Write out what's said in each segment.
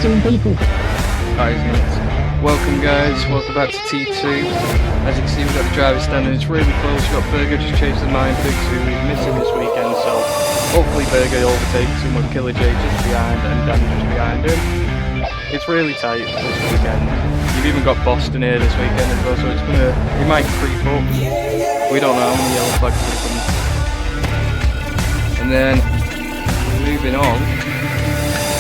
soon, people. That is nuts. Welcome guys, welcome back to T2. As you can see, we've got the driver standing, it's really close. We've got Berger just chasing Mine Pigs, who we're missing this weekend, so hopefully Berger overtakes him with Killer J just behind and Dan just behind him. It's really tight this weekend. You've even got Boston here this weekend as well, so it might creep up. We don't know how many yellow flags are coming. And then, moving on,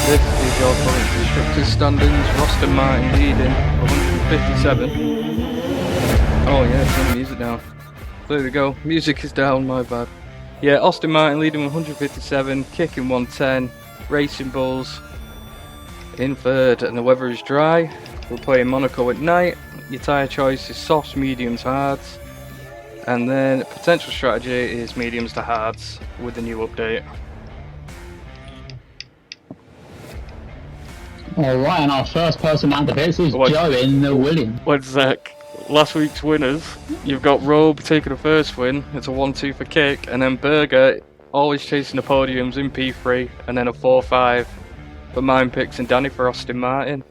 this is your current constructors standings. Roston Martin leading 157. Oh yeah, turn the music down. There we go. Music is down, my bad. Yeah, Austin Martin leading 157, kicking 110. Racing Bulls in third, and the weather is dry. We're playing Monaco at night. Your tyre choice is softs, mediums, hards. And then potential strategy is mediums to hards with the new update. Alright, and our first person out the pits is Joe in the Williams. One sec. Last week's winners, you've got Robe taking the first win, it's a 1-2 for Kick, and then Berger always chasing the podiums in P3, and then a 4-5 for Mine Picks and Danny for Austin Martin.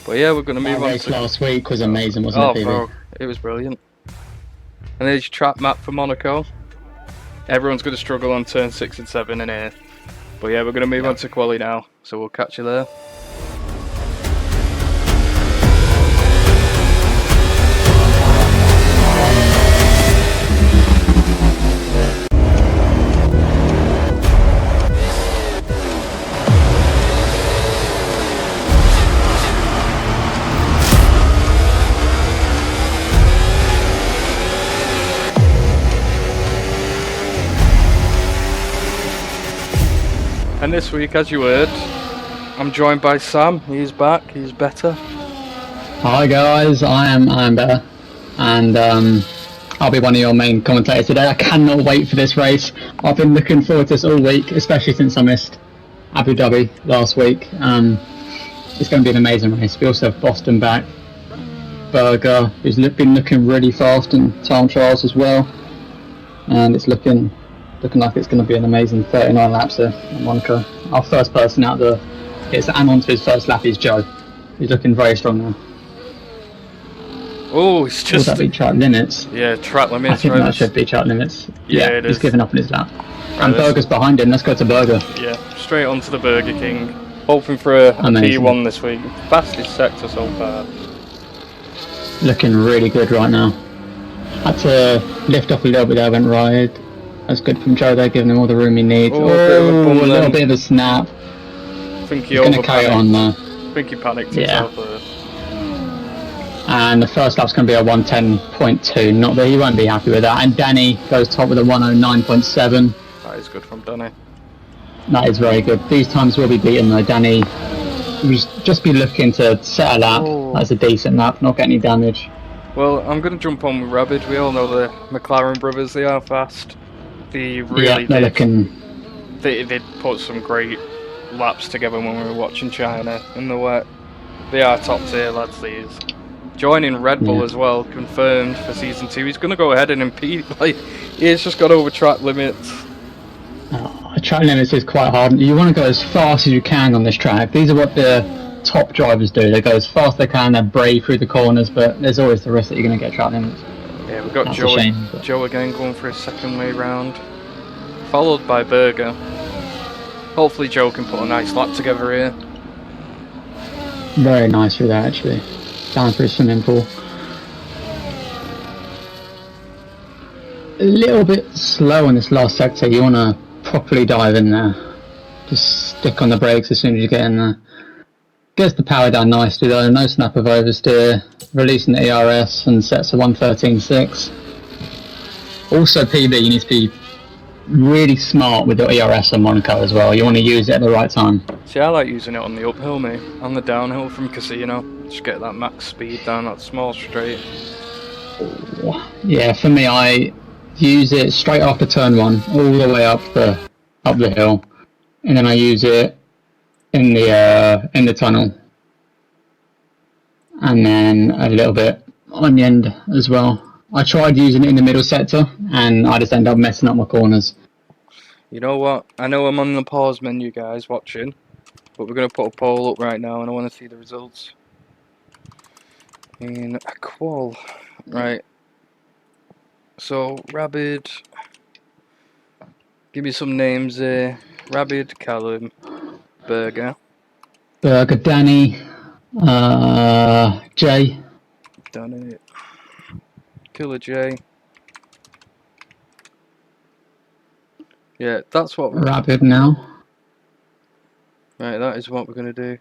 But yeah, we're going to move on to... last week was amazing, wasn't it, bro, it was brilliant. And there's your track map for Monaco. Everyone's going to struggle on turn 6 and 7 and 8. But yeah, we're going to move on to quali now, so we'll catch you there. And this week, as you heard, I'm joined by Sam. He's back, he's better. Hi guys, I'm better. And I'll be one of your main commentators today. I cannot wait for this race. I've been looking forward to this all week, especially since I missed Abu Dhabi last week. It's going to be an amazing race. We also have Boston back. Berger, who's been looking really fast in time trials as well. And it's looking like it's going to be an amazing 39 laps here at Monaco. Our first person out the hits and onto his first lap is Joe. He's looking very strong now. Oh, it's just... Will that be track limits? Yeah, track limits. I think that should be track limits. Yeah, it he's is. given up on his lap. Right, and Berger's behind him. Let's go to Berger. Yeah, straight on to the Burger King. Hoping for a P1 this week. Fastest sector so far. Looking really good right now. Had to lift off a little bit there, went right. That's good from Joe there, giving him all the room he needs. Oh, a little bit of a snap. I think he going to carry on there. I think he panicked himself there. And the first lap's going to be a 110.2. Not that he won't be happy with that. And Danny goes top with a 109.7. That is good from Danny. That is very good. These times will be beaten though. Danny will just be looking to set a lap. That's a decent lap, not get any damage. Well, I'm going to jump on with Rabid. We all know the McLaren brothers, they are fast. They really did put some great laps together when we were watching China in the wet. They are top tier lads, these. Joining Red Bull as well, confirmed for season 2. He's going to go ahead and impede. Like, he's just got over track limits. Track limits is quite hard. You want to go as fast as you can on this track. These are what the top drivers do. They go as fast as they can, they brave through the corners, but there's always the risk that you're going to get track limits. Yeah, we've got Joe again going for his second way round, followed by Berger. Hopefully Joe can put a nice lap together here. Very nice through that actually. Down through a swimming pool. A little bit slow in this last sector. You want to properly dive in there. Just stick on the brakes as soon as you get in there. Gets the power down nicely though, no snap of oversteer, releasing the ERS and sets a 113.6. Also PB, you need to be really smart with the ERS on Monaco as well. You want to use it at the right time. See, I like using it on the uphill, mate. On the downhill from Casino. Just get that max speed down that small straight. Yeah, for me I use it straight after turn 1, all the way up the hill. And then I use it in the tunnel, and then a little bit on the end as well. I tried using it in the middle sector and I just ended up messing up my corners. You know what? I know I'm on the pause menu, guys, watching. But we're going to put a poll up right now and I want to see the results. In a qual. Right. So, Rabid. Give me some names there. Rabid, Callum, Burger. Burger, Danny, Jay. Done it. Killer J. Yeah, that's what we're... Rapid now. Right, that is what we're going to do.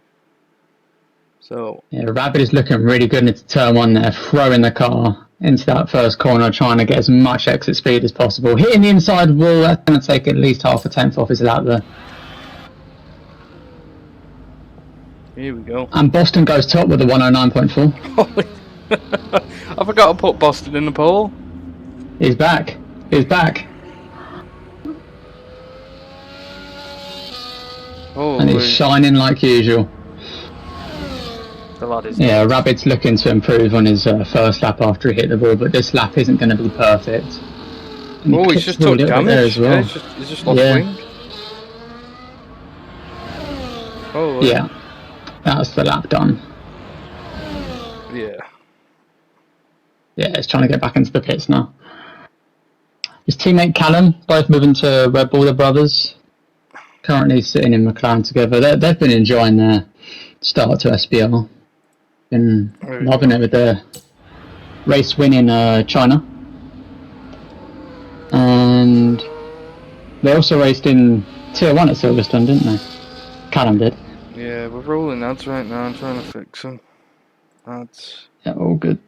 So... Yeah, Rapid is looking really good into turn 1 there, throwing the car into that first corner, trying to get as much exit speed as possible. Hitting the inside wall, that's going to take at least half a tenth off his lap there. Here we go. And Boston goes top with a 109.4. I forgot to put Boston in the poll. He's back. He's back. Oh, And he's shining like usual. The lad is... Yeah, Rabbit's looking to improve on his first lap after he hit the ball, but this lap isn't going to be perfect. And oh, he's just took damage. There as well. Yeah, he's just lost wing. Oh, yeah. That's the lap done. Yeah. Yeah, he's trying to get back into the pits now. His teammate Callum, both moving to Red Bull, the brothers. Currently sitting in McLaren together. They've been enjoying their start to SPR. Been loving it with the race win in China. And they also raced in Tier 1 at Silverstone, didn't they? Callum did. Yeah, we're rolling ads right now. I'm trying to fix them. Ads. Yeah, all good.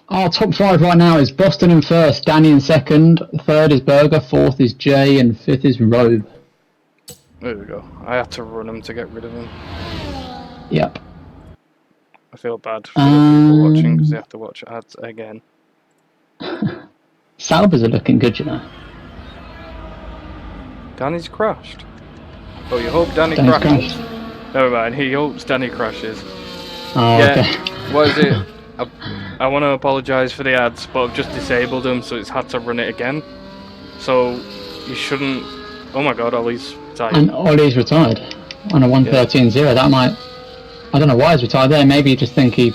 Our top 5 right now is Boston in first, Danny in second, third is Burger, fourth is Jay, and fifth is Robe. There we go. I had to run him to get rid of him. Yep. I feel bad for the people watching because they have to watch ads again. Salbers are looking good, you know. Danny's crashed. Oh, you hope Danny's crashes? Never mind, he hopes Danny crashes. Oh, yeah, okay. What is it? I want to apologise for the ads, but I've just disabled them, so it's had to run it again. So, you shouldn't... Oh my god, Ollie's retired. And Ollie's retired on a 113.0. Yeah. That might... I don't know why he's retired there. Maybe you just think he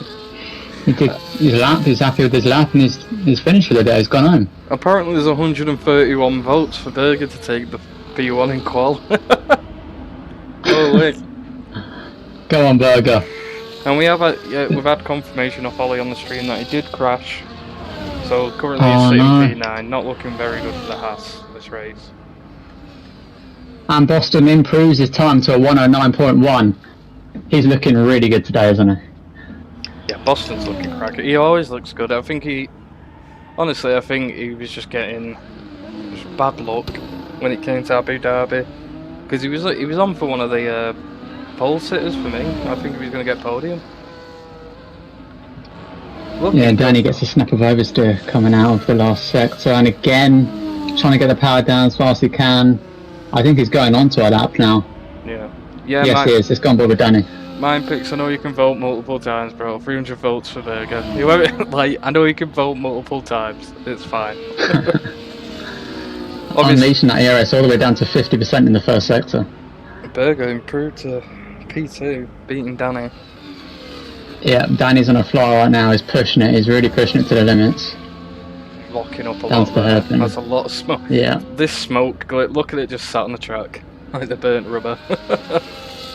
did his lap, he's happy with his lap, and he's finished for the day, he's gone home. Apparently there's 131 votes for Berger to take the P1 in qual. Oh wait. Go on, Berger. And we've had confirmation off Ollie on the stream that he did crash. So currently he's sitting P9, not looking very good for the Haas this race. And Boston improves his time to a 109.1. He's looking really good today, isn't he? Yeah, Boston's looking cracker. He always looks good. I think he was just getting bad luck when it came to Abu Dhabi, because he was on for one of the pole sitters for me. I think he was going to get podium. Yeah, and Danny gets a snap of oversteer coming out of the last sector, and again trying to get the power down as fast as he can. I think he's going on to a lap now. Yeah. Yes, he is. It's gone with Danny. Mine picks. I know you can vote multiple times, bro. 300 votes for Berger. Whoever, like, I know you can vote multiple times. It's fine. Unleashing that ERS all the way down to 50% in the first sector. Berger improved to P2, beating Danny. Yeah, Danny's on a fly right now. He's pushing it. He's really pushing it to the limits. Locking up a down lot. To the hairpin. That's a lot of smoke. Yeah. This smoke, look at it just sat on the track. Like the burnt rubber.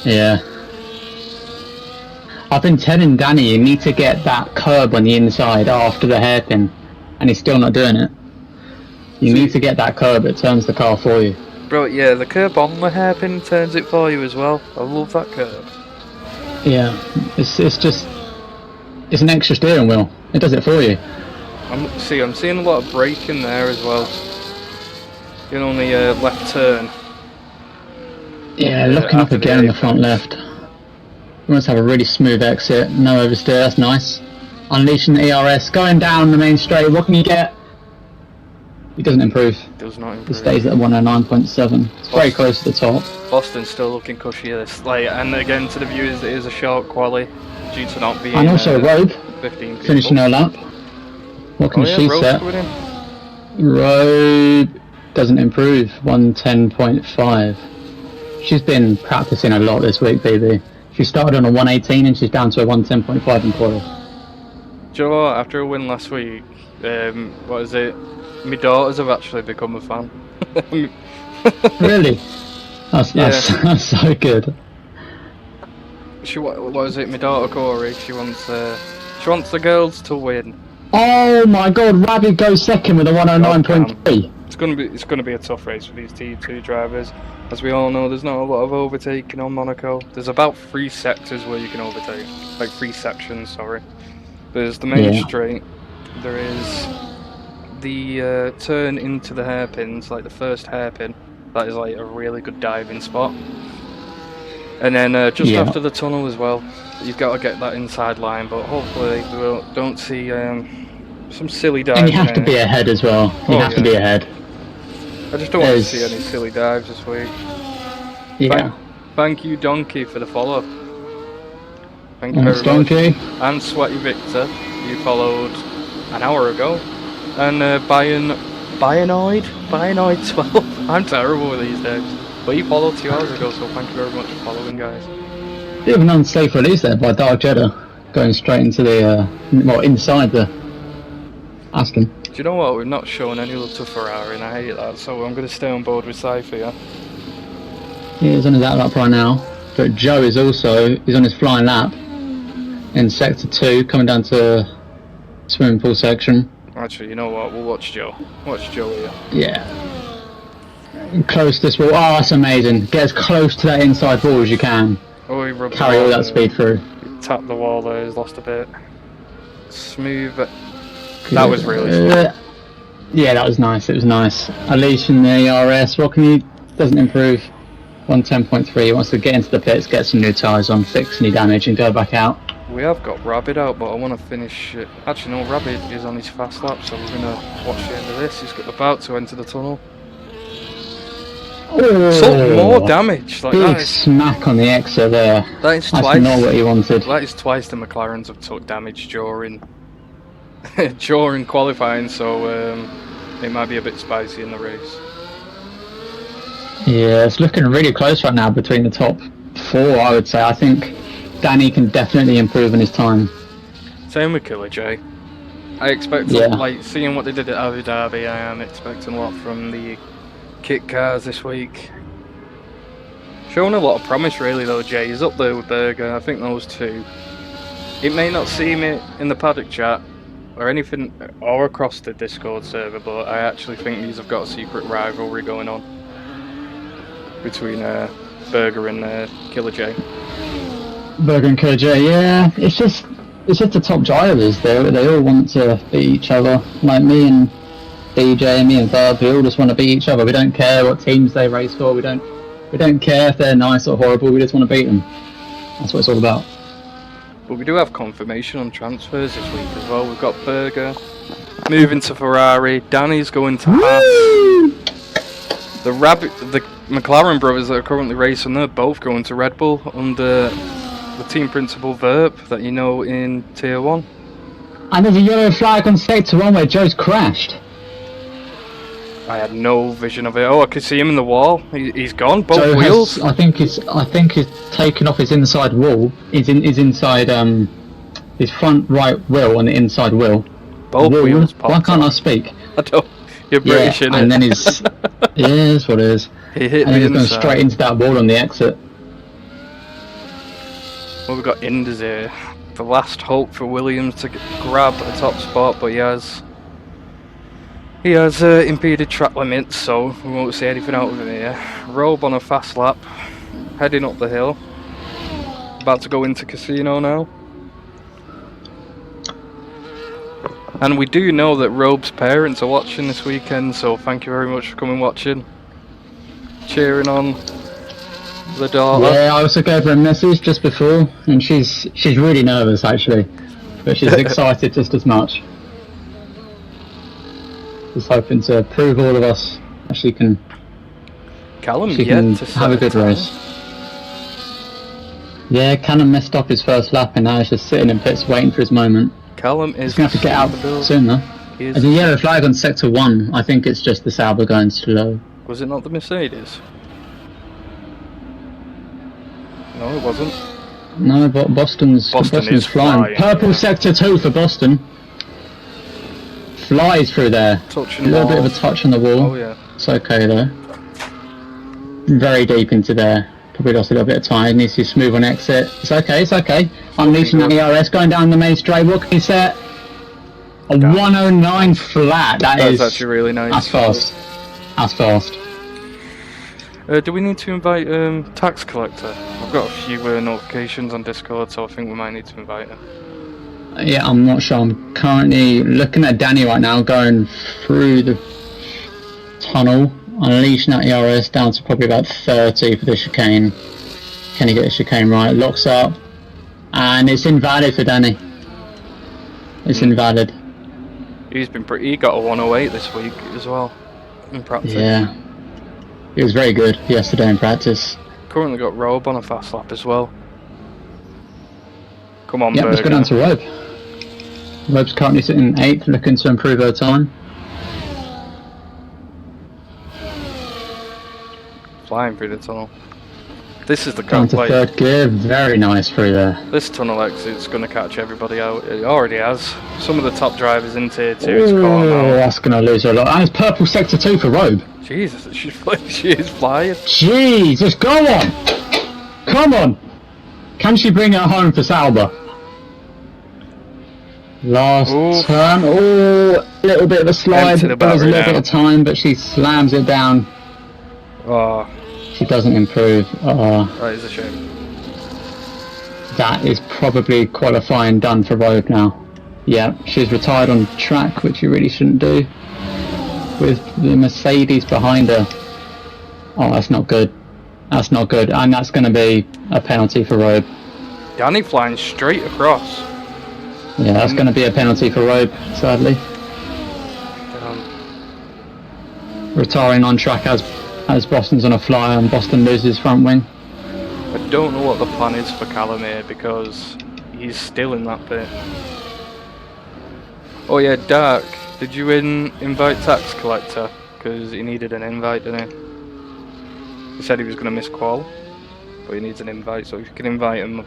Yeah. I've been telling Danny you need to get that curb on the inside after the hairpin, and he's still not doing it. You need to get that curb, it turns the car for you. Bro, yeah, the curb on the hairpin turns it for you as well. I love that curb. Yeah, it's an extra steering wheel. It does it for you. I'm seeing a lot of braking there as well. You know, on the left turn. Yeah, looking up again in the front left. We want to have a really smooth exit, no oversteer, that's nice. Unleashing the ERS, going down the main straight, what can you get? He doesn't improve. Does not improve. He stays at 109.7. It's very close to the top. Boston's still looking cushy this. And again, to the viewers, it is a short quali due to not being. And also Robe, 15 finishing her lap. What can she set? Robe. Robe doesn't improve. 110.5. She's been practicing a lot this week, baby. She started on a 118 and she's down to a 110.5 in quali. Do you know what? After a win last week, what is it? My daughters have actually become a fan. Really? That's so good. What was it? My daughter Corey. She wants the girls to win. Oh my God! Rabbit goes second with a 109.3. It's gonna be a tough race for these T2 drivers. As we all know, there's not a lot of overtaking on Monaco. There's about 3 sectors where you can overtake, like 3 sections. Sorry. There's the main straight. There is the turn into the hairpins, like the first hairpin. That is like a really good diving spot. And then just after the tunnel as well, you've got to get that inside line. But hopefully we don't see some silly dives. And you have to be ahead as well. You have to be ahead. I just don't want to see any silly dives this week. Yeah. Thank you, Donkey, for the follow. Thank you very Donkey. much. And Sweaty Victor, you followed an hour ago. And Bionoid 12. I'm terrible with these days. But he followed 2 hours ago, so thank you very much for following, guys. Bit of an unsafe release there by Dark Jeddah, going straight into the, inside the Aston. Do you know what? We've not shown any love to Ferrari, and I hate that, so I'm going to stay on board with Cypher, yeah? Yeah, he's on his outlap right now. But Joe is he's on his flying lap in sector 2, coming down to swimming pool section. Actually, you know what? We'll watch Joe. Watch Joe here. Yeah. Close to this wall. Oh, that's amazing. Get as close to that inside wall as you can. Oh, he rubbed Carry all that speed through. He tapped the wall there, he's lost a bit. Smooth. That was really smooth. Yeah, that was nice. It was nice. Alicia in the ARS, doesn't improve. 110.3. He wants to get into the pits, get some new tyres on, fix any damage, and go back out. We have got Rabbit out, but I want to finish. Actually, no, Rabbit is on his fast lap, so we're going to watch the end of this. He's about to enter the tunnel. Oh, Took more damage. Like big that is, smack on the exit there. That's twice. Not what he wanted. That is twice the McLarens have took damage during qualifying, so it might be a bit spicy in the race. Yeah, it's looking really close right now between the top 4, I would say. I think Danny can definitely improve in his time. Same with Killer J. I expect, like, seeing what they did at Abu Dhabi, I am expecting a lot from the kit cars this week. Showing a lot of promise, really, though, Jay. He's up there with Berger. I think those 2. It may not seem it in the paddock chat or anything, or across the Discord server, but I actually think these have got a secret rivalry going on between Berger and Killer J. Berger and Killer J, yeah. It's just the top drivers. They all want to beat each other. Like me and DJ, me and Verb, we all just want to beat each other. We don't care what teams they race for. We don't care if they're nice or horrible. We just want to beat them. That's what it's all about. But we do have confirmation on transfers this week as well. We've got Berger moving to Ferrari. Danny's going to Haas. The McLaren brothers that are currently racing, they're both going to Red Bull under the team principal Verb that you know in Tier 1. And there's a yellow flag on sector 1 where Joe's crashed. I had no vision of it. Oh, I could see him in the wall. He's gone. Both Joe wheels. I think he's taken off his inside wall. His inside his front right wheel on the inside wheel. Both wheels. Why can't I speak? I don't. You're British, innit? And then he's that's what it is. He hit and the then he's inside. gone straight into that wall on the exit. Well, we've got Inders here. The last hope for Williams to grab a top spot, but he has impeded track limits, so we won't see anything out of him here. Robe on a fast lap, heading up the hill. About to go into Casino now. And we do know that Robe's parents are watching this weekend, so thank you very much for coming watching. Cheering on the daughter. Yeah, I also gave her a message just before, and she's really nervous actually, but she's excited just as much. Just hoping to prove all of us that she can. Callum she yet can to have a good race. Yeah, Callum messed up his first lap, and now he's just sitting in pits waiting for his moment. Callum is He's gonna have to get out soon though. There's a yellow flag on sector 1. I think it's just the Sauber going slow. Was it not the Mercedes? No, it wasn't. No, but Boston's is flying. Purple yeah. sector 2 for Boston. Flies through there. Touching a little bit of a walls. touch on the wall. Oh yeah. It's okay though. Very deep into there. Probably lost a little bit of time. Needs to be smooth on exit. It's okay, it's okay. Unleashing that ERS, going down the main straight. What can you set? A 109 flat. That's actually really nice. That's fast. That's fast. Do we need to invite tax collector? I've got a few notifications on Discord, so I think we might need to invite him. Yeah, I'm not sure. I'm currently looking at Danny right now, going through the tunnel, unleashing that ERS down to probably about 30 for the chicane. Can he get the chicane right? Locks up, and it's invalid for Danny. It's invalid. He's been he got a 108 this week as well in practice. Yeah, he was very good yesterday in practice. Currently got Robe on a fast lap as well. Come on, yeah, let's go down to Robe. Robe's currently sitting 8th, looking to improve her time. Flying through the tunnel. This is the Down to 3rd gear, very nice through there. This tunnel exit's going to catch everybody out. It already has. Some of the top drivers in tier 2 is caught them out. That's going to lose her a lot. And it's purple sector 2 for Robe. Jesus, she is flying. Jesus, go on! Come on! Can she bring her home for Sauber? Last turn. Oh, a little bit of a slide. There was a little bit of time, but she slams it down. Oh. She doesn't improve. Oh. That is a shame. That is probably qualifying done for Rogue now. Yeah, she's retired on track, which you really shouldn't do. With the Mercedes behind her. Oh, that's not good. That's not good. And that's going to be a penalty for Rogue. Danny flying straight across. Yeah, that's going to be a penalty for Robe, sadly. Retiring on track as Boston's on a flyer and Boston loses front wing. I don't know what the plan is for Callum here because he's still in that bit. Oh yeah, Dark, did you invite tax collector? Because he needed an invite, didn't he? He said he was going to miss qual, but he needs an invite, so if you can invite him.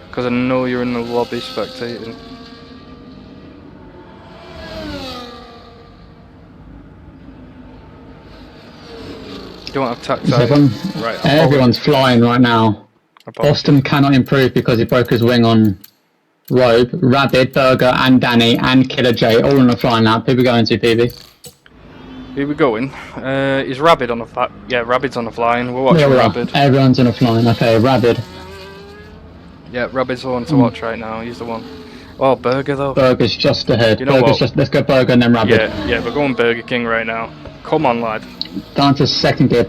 Because I know you're in the lobby spectating. You don't have tax right, everyone's flying right now. Boston cannot improve because he broke his wing on Robe, Rabbit, Burger and Danny and Killer J all on a flying lap. Who we going to, PB? Who we going? Is Rabbit on the fly? Yeah, Rabbit's on the flying. We're watching Rabbit. Everyone's on a flying. Okay, Rabbit. Yeah, Rabbit's the one to watch right now. He's the one. Oh, Burger though. Burger's just ahead. You know what? Let's go Burger and then Rabbit. Yeah, we're going Burger King right now. Come on, lad. Down to 2nd gear.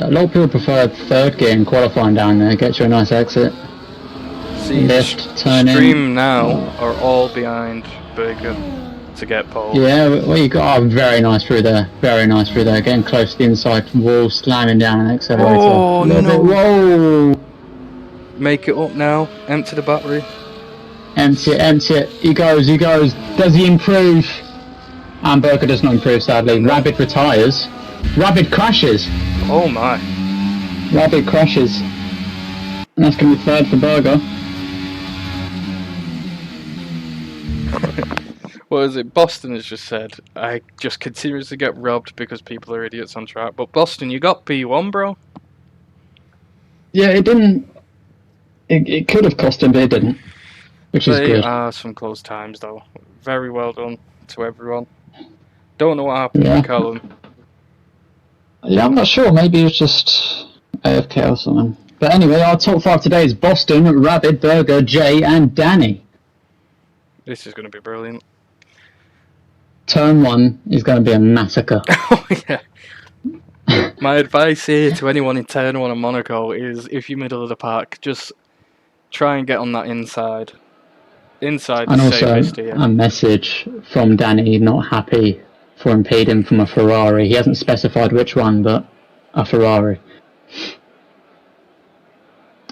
A lot of people prefer 3rd gear in qualifying down there. Get you a nice exit. See, Lift, turn in. Stream now are all behind Burger to get pole. Yeah, well you got very nice through there. Very nice through there. Getting close to the inside wall, slamming down an accelerator. Oh no! Whoa! Make it up now. Empty the battery. Empty it. He goes. Does he improve? And Burger does not improve, sadly. Rabbit retires. Rabbit crashes. Oh my. Rabbit crashes. And that's going to be 3rd for Burger. What is it? Boston has just said, I just continuously get robbed because people are idiots on track. But Boston, you got P1, bro. Yeah, it didn't... It could have cost him, but it didn't. Which is good. They are some close times, though. Very well done to everyone. Don't know what happened to Callum. Yeah, I'm not sure. Maybe it's just AFK or something. But anyway, our top 5 today is Boston, Rabbit, Burger, Jay, and Danny. This is going to be brilliant. Turn 1 is going to be a massacre. Oh, yeah. My advice here to anyone in Turn 1 of Monaco is, if you're middle of the pack, just try and get on that inside. Inside and the also safest here. A message from Danny, not happy for impeding from a Ferrari. He hasn't specified which one, but a Ferrari.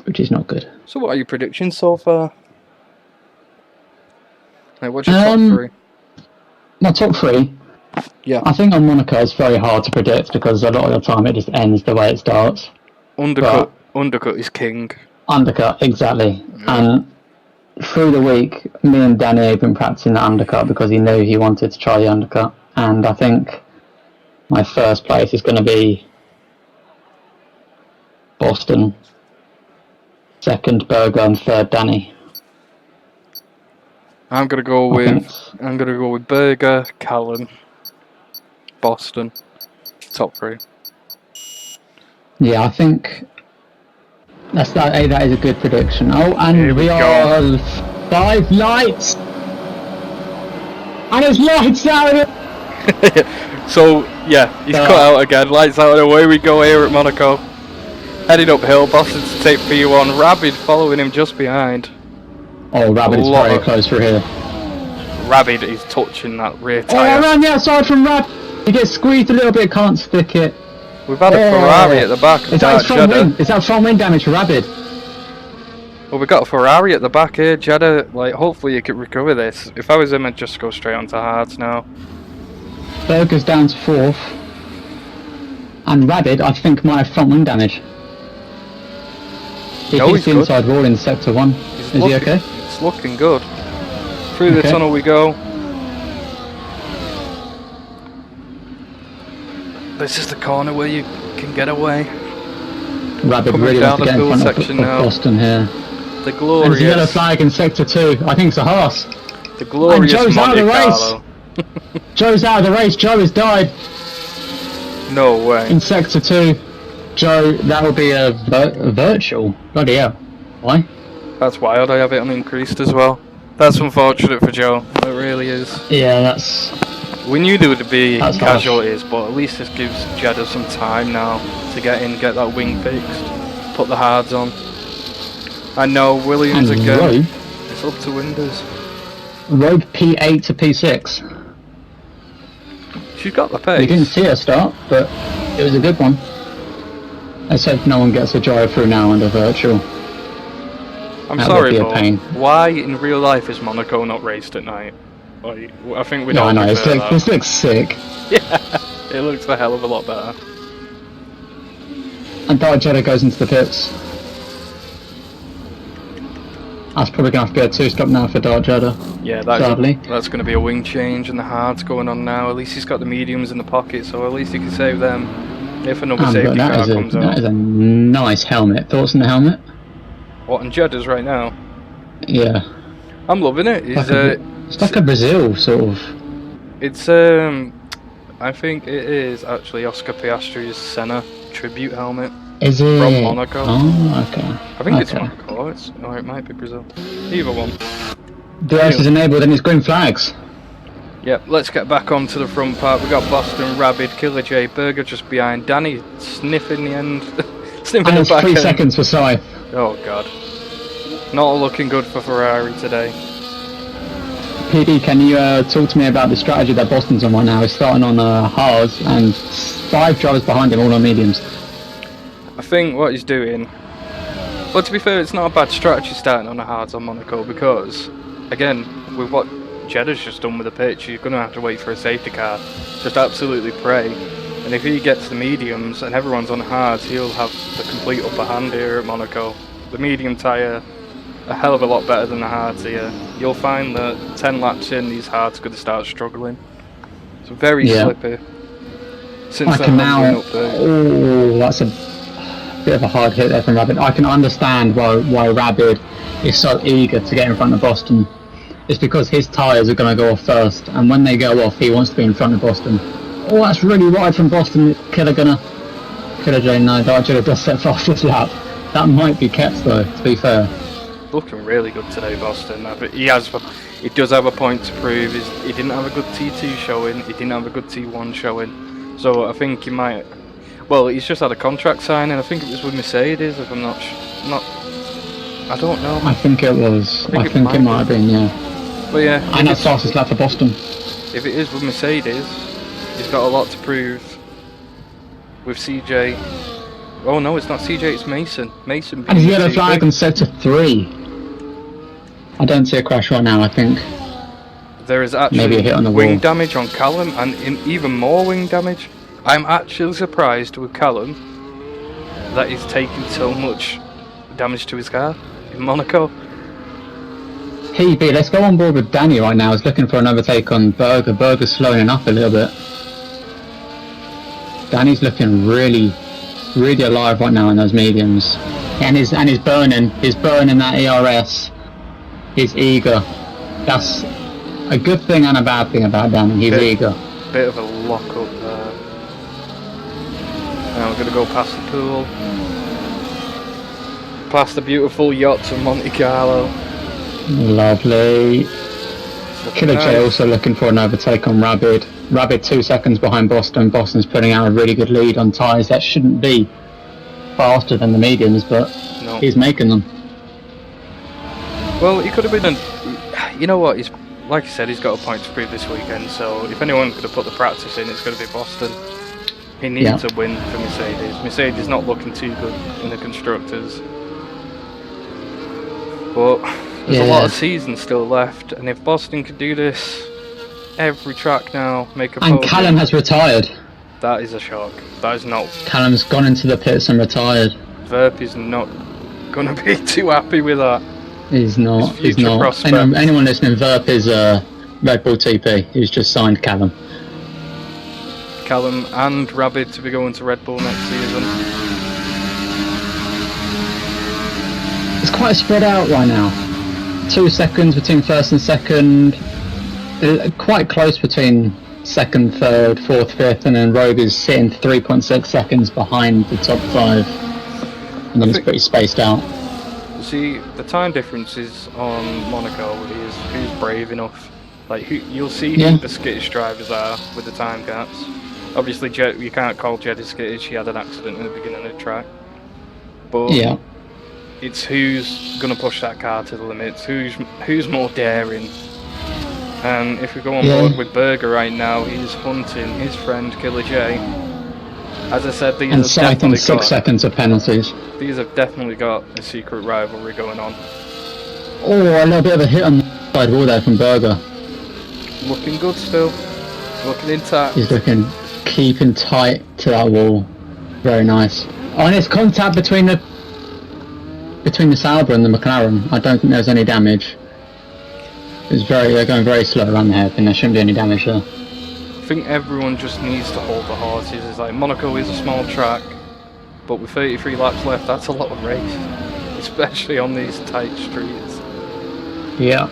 Which is not good. So what are your predictions so far? Like, what's your top 3? my top three. Yeah. I think on Monaco it's very hard to predict because a lot of the time it just ends the way it starts. Undercut is king. Undercut, exactly. Yeah. And through the week, me and Danny have been practicing the undercut because he knew he wanted to try the undercut. And I think my first place is going to be Boston, second Berger, and third Danny. I'm gonna go with Berger, Callan, Boston, top three. Yeah, I think that is a good prediction. Oh, and Here we we are 5 lights, and it's lights out. So yeah, he's cut out again. Lights out, and away we go here at Monaco. Heading uphill, Boston to take P1. Rabid following him just behind. Oh, Rabid is very close for here. Rabid is touching that rear Oh, tyre. around the outside from Rabid. He gets squeezed a little bit, can't stick it. We've had a Ferrari at the back. Is that front wing? Is that front wing damage for Rabid? Well, we've got a Ferrari at the back here. Jeddah, like, hopefully you could recover this. If I was him, I'd just go straight onto hards now. Berger's down to 4th. And Rabid, I think, might have front wing damage. He hits the inside wall in sector 1. Is he okay? It's looking good. Through the tunnel we go. This is the corner where you can get away. Rabid Coming really down wants to the get in front section of now. Boston here. The And glorious. there's a yellow flag in sector 2. I think it's a Haas. The glorious and Joe's Monte out of the Carlo. race. Joe's out of the race. Joe has died. No way. In sector 2. Joe, that will be a virtual. Bloody hell. Why? That's wild. I have it on increased as well. That's unfortunate for Joe. It really is. Yeah, that's... We knew there would be That's casualties, but at least this gives Jeddah some time now to get in, get that wing fixed, put the hards on. I know Williams And again. Road? It's up to Windows. Road P8 to P6. She's got the We didn't pace. see her start, but it was a good one. Let's hope no one gets a drive through now under virtual. I'm That sorry, would be a but pain. why in real life is Monaco not raced at night? Like, I think we Yeah, don't I know, prefer this looks sick. Yeah, it looks a hell of a lot better. And Dark Jeddah goes into the pits. That's probably going to have to be a 2-stop now for Dark Jeddah. Yeah, sadly. that's going to be a wing change and the hards going on now. At least he's got the mediums in the pocket, so at least he can save them if another safety car comes out. That is a nice helmet. Thoughts on the helmet? What, on Jeddah's right now? Yeah. I'm loving it. It's like a Brazil, sort of. It's I think it is actually Oscar Piastri's Senna tribute helmet. Is it? From Monaco. Oh, okay. I think it's Monaco, or it might be Brazil. Either one. The ice is enabled and it's green flags. Yep, let's get back onto the front part. We got Boston, Rabid, Killer J, Berger just behind, Danny sniffing the end, sniffing And the it's back 3 end. seconds for Scythe. Oh god. Not looking good for Ferrari today. PD, can you talk to me about the strategy that Boston's on right now? He's starting on hards and 5 drivers behind him, all on mediums. I think what he's doing... Well, to be fair, it's not a bad strategy starting on the hards on Monaco because, again, with what Jeddah's just done with the pitch, you're going to have to wait for a safety car. Just absolutely pray. And if he gets the mediums and everyone's on hards, he'll have the complete upper hand here at Monaco. The medium tyre, a hell of a lot better than the hards here. You'll find that 10 laps in, these hards could start struggling. It's very slippy. Since I can now... update. Oh, that's a bit of a hard hit there from Rabid. I can understand why Rabid is so eager to get in front of Boston. It's because his tyres are going to go off first, and when they go off, he wants to be in front of Boston. Oh, that's really wide from Boston. Killer J, no, Dark Jeddah does set fastest lap. That might be kept though, to be fair. Looking really good today, Boston. He does have a point to prove. He didn't have a good T2 showing. He didn't have a good T1 showing. So I think he might. Well, he's just had a contract signing. I think it was with Mercedes. If I'm not. I don't know. I think it was. I think it might have been. Yeah. But yeah. And that's fastest lap for Boston. If it is with Mercedes, he's got a lot to prove. With CJ. Oh no, it's not CJ. It's Mason. Mason. And he's got a flag on sector 3. I don't see a crash right now, I think. there is Maybe a actually hit on the wing wall. damage on Callum, and even more wing damage. I'm actually surprised with Callum that he's taking so much damage to his car in Monaco. PB, let's go on board with Danny right now. He's looking for an overtake on Berger. Berger's slowing up a little bit. Danny's looking really alive right now in those mediums. And he's burning. He's burning that ERS. He's eager. That's a good thing and a bad thing about Danny. He's eager. Bit of a lock up there. Now we're going to go past the pool. Past the beautiful yachts of Monte Carlo. Lovely. Killer Nice. J also looking for an overtake on Rabid. Rabid 2 seconds behind Boston. Boston's putting out a really good lead on tyres that shouldn't be faster than the mediums, but No. he's making them. Well, he could have been you know what, he's like I said, he's got a point to prove this weekend, so if anyone could have put the practice in, it's going to be Boston. He needs a win for Mercedes. Mercedes not looking too good in the Constructors. But there's a lot of season still left, and if Boston could do this every track now, make a And podium, Callum has retired. that is a shock. That is not... Callum's gone into the pits and retired. Verp is not going to be too happy with that. He's not. His He's future not. prospects. Anyone listening, Verp is Red Bull TP. He's just signed Callum. Callum and Rabbit to be going to Red Bull next season. It's quite spread out right now. 2 seconds between first and second. Quite close between second, third, fourth, fifth, and then Rogue is sitting 3.6 seconds behind the top 5. And then it's pretty spaced out. See, the time differences on Monaco is who's brave enough. Like, you'll see who the skittish drivers are with the time gaps. Obviously, you can't call Jedi skittish. He had an accident in the beginning of the track. But it's who's going to push that car to the limits, who's more daring. And if we go on board with Berger right now, he's hunting his friend Killer J. As I said, these have definitely got 6 seconds of penalties. These have definitely got a secret rivalry going on. Oh, a little bit of a hit on the side wall there from Berger. Looking good still. Looking intact. He's keeping tight to that wall. Very nice. Oh, and it's contact between the Sauber and the McLaren. I don't think there's any damage. They're going very slow around the hairpin. There shouldn't be any damage there. I think everyone just needs to hold the horses. It's like Monaco is a small track, but with 33 laps left, that's a lot of race, especially on these tight streets. Yeah.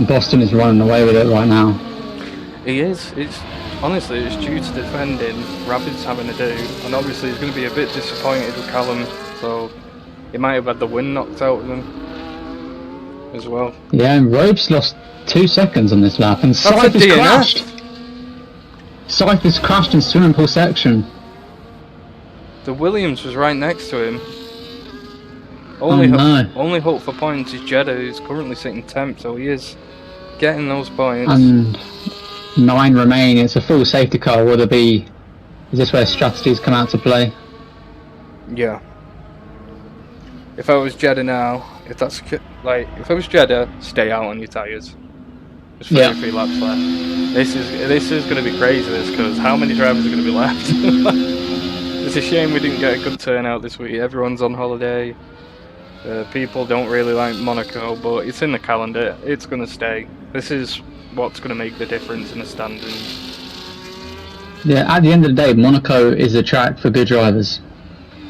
Boston is running away with it right now. He is. Honestly, it's due to defending. Rabbit's having to do, and obviously he's going to be a bit disappointed with Callum, so he might have had the wind knocked out of him as well. Yeah, and Robe's lost 2 seconds on this lap, and Scythe has crashed. Scythe has crashed in swimming pool section. The Williams was right next to him. Only hope for points is Jeddah, who's currently sitting 10th, so he is getting those points. And 9 remain. It's a full safety car. Will there be? Is this where strategies come out to play? Yeah. If I was Jeddah now, if I was Jeddah, stay out on your tyres. There's 33 laps left. This is going to be crazy, because how many drivers are going to be left? It's a shame we didn't get a good turnout this week. Everyone's on holiday. People don't really like Monaco, but it's in the calendar. It's going to stay. This is what's going to make the difference in the standings. Yeah, at the end of the day, Monaco is a track for good drivers.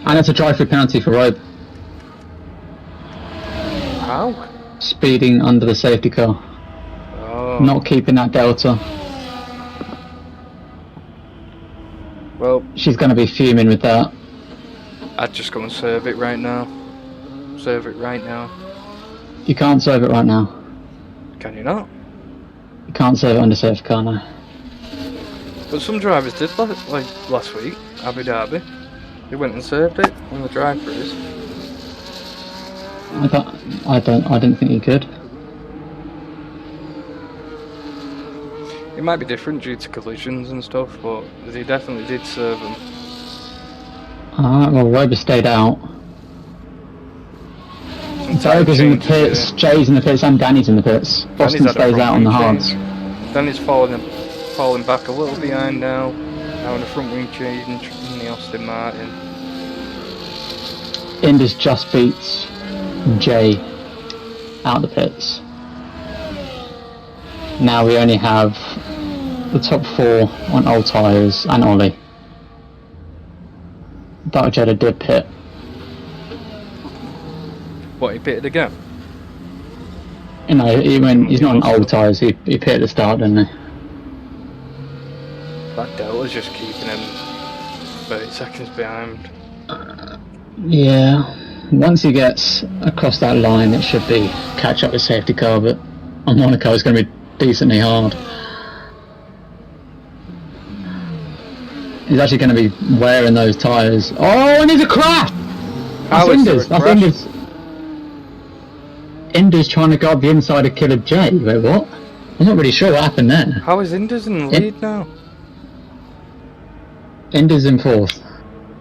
And it's a drive-through penalty for Robe. How? Speeding under the safety car. Oh. Not keeping that delta. Well, she's going to be fuming with that. I'd just go and serve it right now. Serve it right now. You can't serve it right now. Can you not? You can't serve it under safety car now. But some drivers did, like last week, Abu Dhabi. They went and served it on the drive-throughs. I didn't think you could. It might be different due to collisions and stuff, but they definitely did serve them. Alright, well, Rober stayed out. tyre Berger's in the changes pits, Jay's in the pits, and Danny's in the pits. Boston Danny's had a stays front out on wing the change. hards. Danny's falling back a little behind now. Now in the front wing change in the Aston Martin. Indus just beats Jay out the pits. Now we only have the top 4 on old tyres and Ollie. Dark Jedi did pit. What, he pitted again? You know, he's not on old tyres, he pit at the start, didn't he? That Delta's just keeping him 30 seconds behind. Yeah, once he gets across that line, it should be catch up with safety car, but on Monaco it's going to be decently hard. He's actually going to be wearing those tyres. Oh, and there's a crash! That's Indus. That's Indus. Indus trying to guard the inside of Killer J. Wait, what? I'm not really sure what happened there. How is Indus in the lead now? Indus in 4th.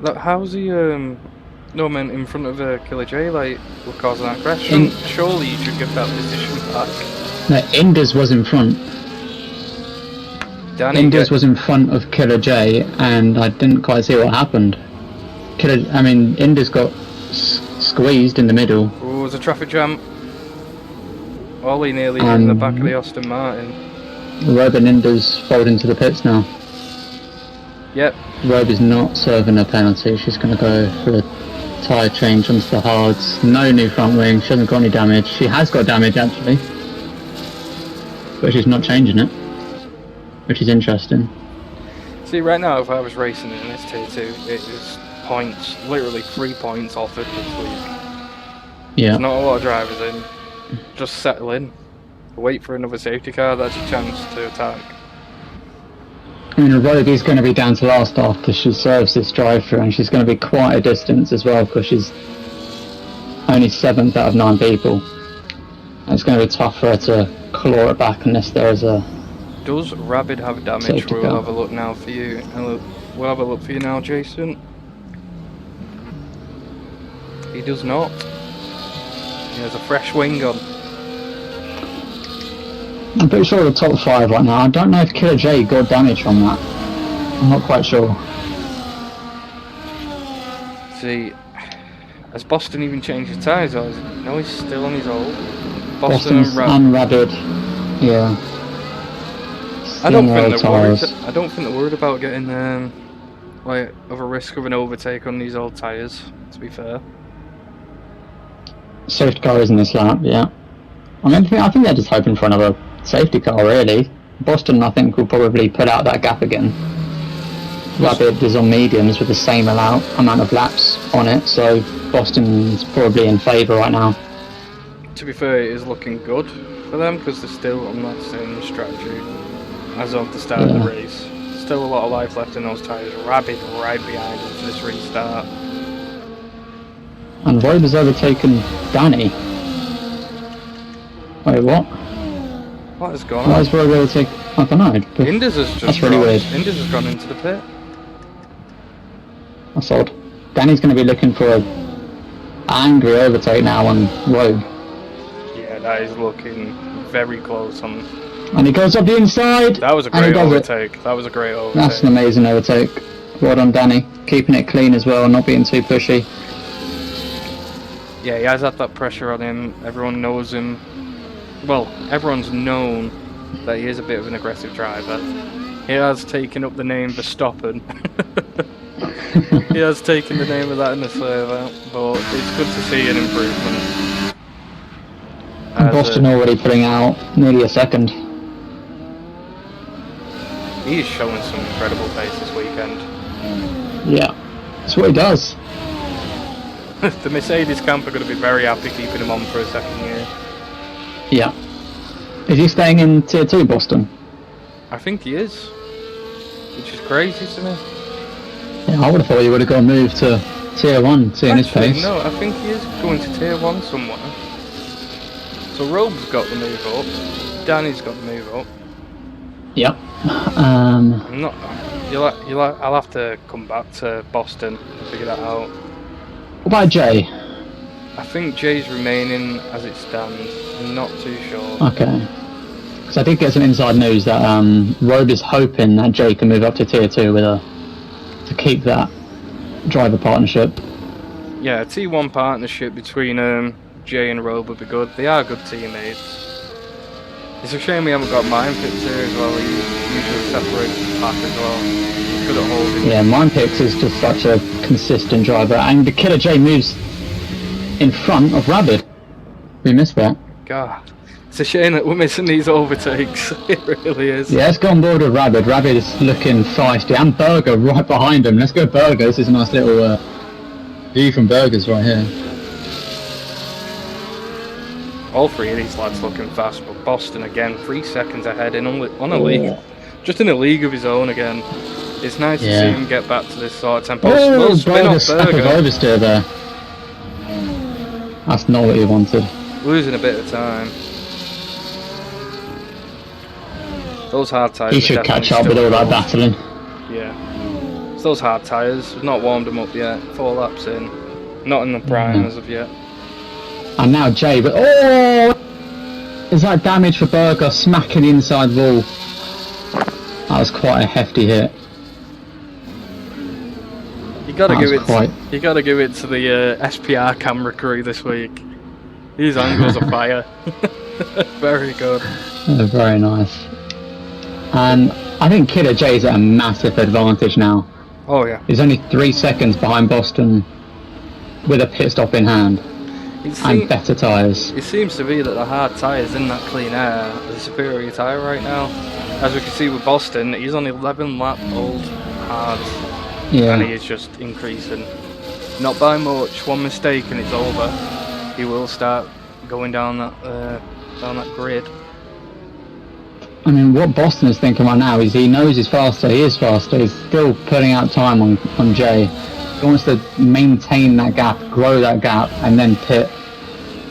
Look, how's he no man in front of Killer J, like, we're causing that crash? Surely you should get that position back. No, Indus was in front. Indus was in front of Killer J, and I didn't quite see what happened. Indus got squeezed in the middle. Oh, there's a traffic jam. Ollie nearly in the back of the Aston Martin. Robe and Indus fold into the pits now. Yep. Robe is not serving a penalty. She's going to go for a tyre change onto the hards. No new front wing. She hasn't got any damage. She has got damage actually, but she's not changing it, which is interesting. See, right now, if I was racing in this tier 2, it is points, literally 3 points offered this week. Yeah. There's not a lot of drivers in. Just settle in. Wait for another safety car. That's your chance to attack. I mean, Rogue is going to be down to last after she serves this drive-through, and she's going to be quite a distance as well because she's only 7th out of 9 people. And it's going to be tough for her to claw it back unless there is a... Does Rabbit have damage? We'll have a look now for you. We'll have a look for you now, Jason. He does not. He has a fresh wing on. I'm pretty sure the top 5 right now. I don't know if Killer J got damage from that. I'm not quite sure. See, has Boston even changed his tyres? Or is it? No, he's still on his old. Boston and Rabbit. Yeah. I don't think they're worried about getting like of a risk of an overtake on these old tyres. To be fair. Safety car is in this lap, yeah. I think they're just hoping for another safety car, really. Boston, I think, will probably put out that gap again. Rabbit is on mediums with the same amount of laps on it, so Boston's probably in favour right now. To be fair, it is looking good for them because they're still on that same strategy as of the start of the race. Still a lot of life left in those tyres. Rabbit right behind them for this restart. And Robe has overtaken Danny. Wait, what? What has gone on? Why is Robe overtaken? I don't know. Indus has just that's really weird. Indus has gone into the pit. That's odd. Danny's going to be looking for a angry overtake now on Robe. Yeah, that is looking very close on. And he goes up the inside. That was a great overtake. That was a great overtake. That's an amazing overtake. Well done, Danny. Keeping it clean as well, not being too pushy. Yeah, he has had that pressure on him. Everyone knows him. Well, everyone's known that he is a bit of an aggressive driver. He has taken up the name Verstappen. He has taken the name of that in the server, but it's good to see an improvement. And Boston already putting out nearly a second. He's showing some incredible pace this weekend. Yeah, that's what he does. The Mercedes camp are going to be very happy keeping him on for a second year. Yeah. Is he staying in Tier 2, Boston? I think he is. Which is crazy to me. Yeah, I would have thought he would have got moved to Tier 1, seeing his pace. No, I think he is going to Tier 1 somewhere. So Robe's got the move up. Danny's got the move up. Yep. I'm not... I'll have to come back to Boston and figure that out. What about Jay? I think Jay's remaining as it stands. I'm not too sure. Okay. Because I did get some inside news that Robe is hoping that Jay can move up to tier 2 with her to keep that driver partnership. Yeah, a T1 partnership between Jay and Robe would be good. They are good teammates. It's a shame we haven't got Mindfix here as well. He usually separates the pack as well. He's good at holding. Yeah, Mindfix is just such a consistent driver, and the Killer J moves in front of Rabid. We missed that. God, it's a shame that we're missing these overtakes. It really is. Yeah, let's go on board with Rabid. Rabid is looking feisty, and Burger right behind him. Let's go Burger. This is a nice little view from Burgers right here. All three of these lads looking fast, but Boston again 3 seconds ahead in on a league, just in a league of his own again. It's nice to see him get back to this sort of tempo. Oh, spin off Burger. Oversteer there. That's not what he wanted. Losing a bit of time. Those hard tyres. He should catch up with all that battling. Yeah. It's those hard tyres. We've not warmed them up yet. 4 laps in. Not in the prime as of yet. And now Jay, but oh! Is that damage for Burger smacking the inside wall? That was quite a hefty hit. You gotta give it to the SPR camera crew this week. These angles are fire. Very good. Very nice. And I think Killer J's at a massive advantage now. Oh yeah. He's only 3 seconds behind Boston with a pit stop in hand. And better tyres. It seems to be that the hard tyres in that clean air are the superior tyre right now. As we can see with Boston, he's on 11 lap old hard. Yeah. And he is just increasing. Not by much, one mistake and it's over. He will start going down that grid. I mean, what Boston is thinking right now is he knows he's faster, he is faster, he's still putting out time on Jay. He wants to maintain that gap, grow that gap, and then pit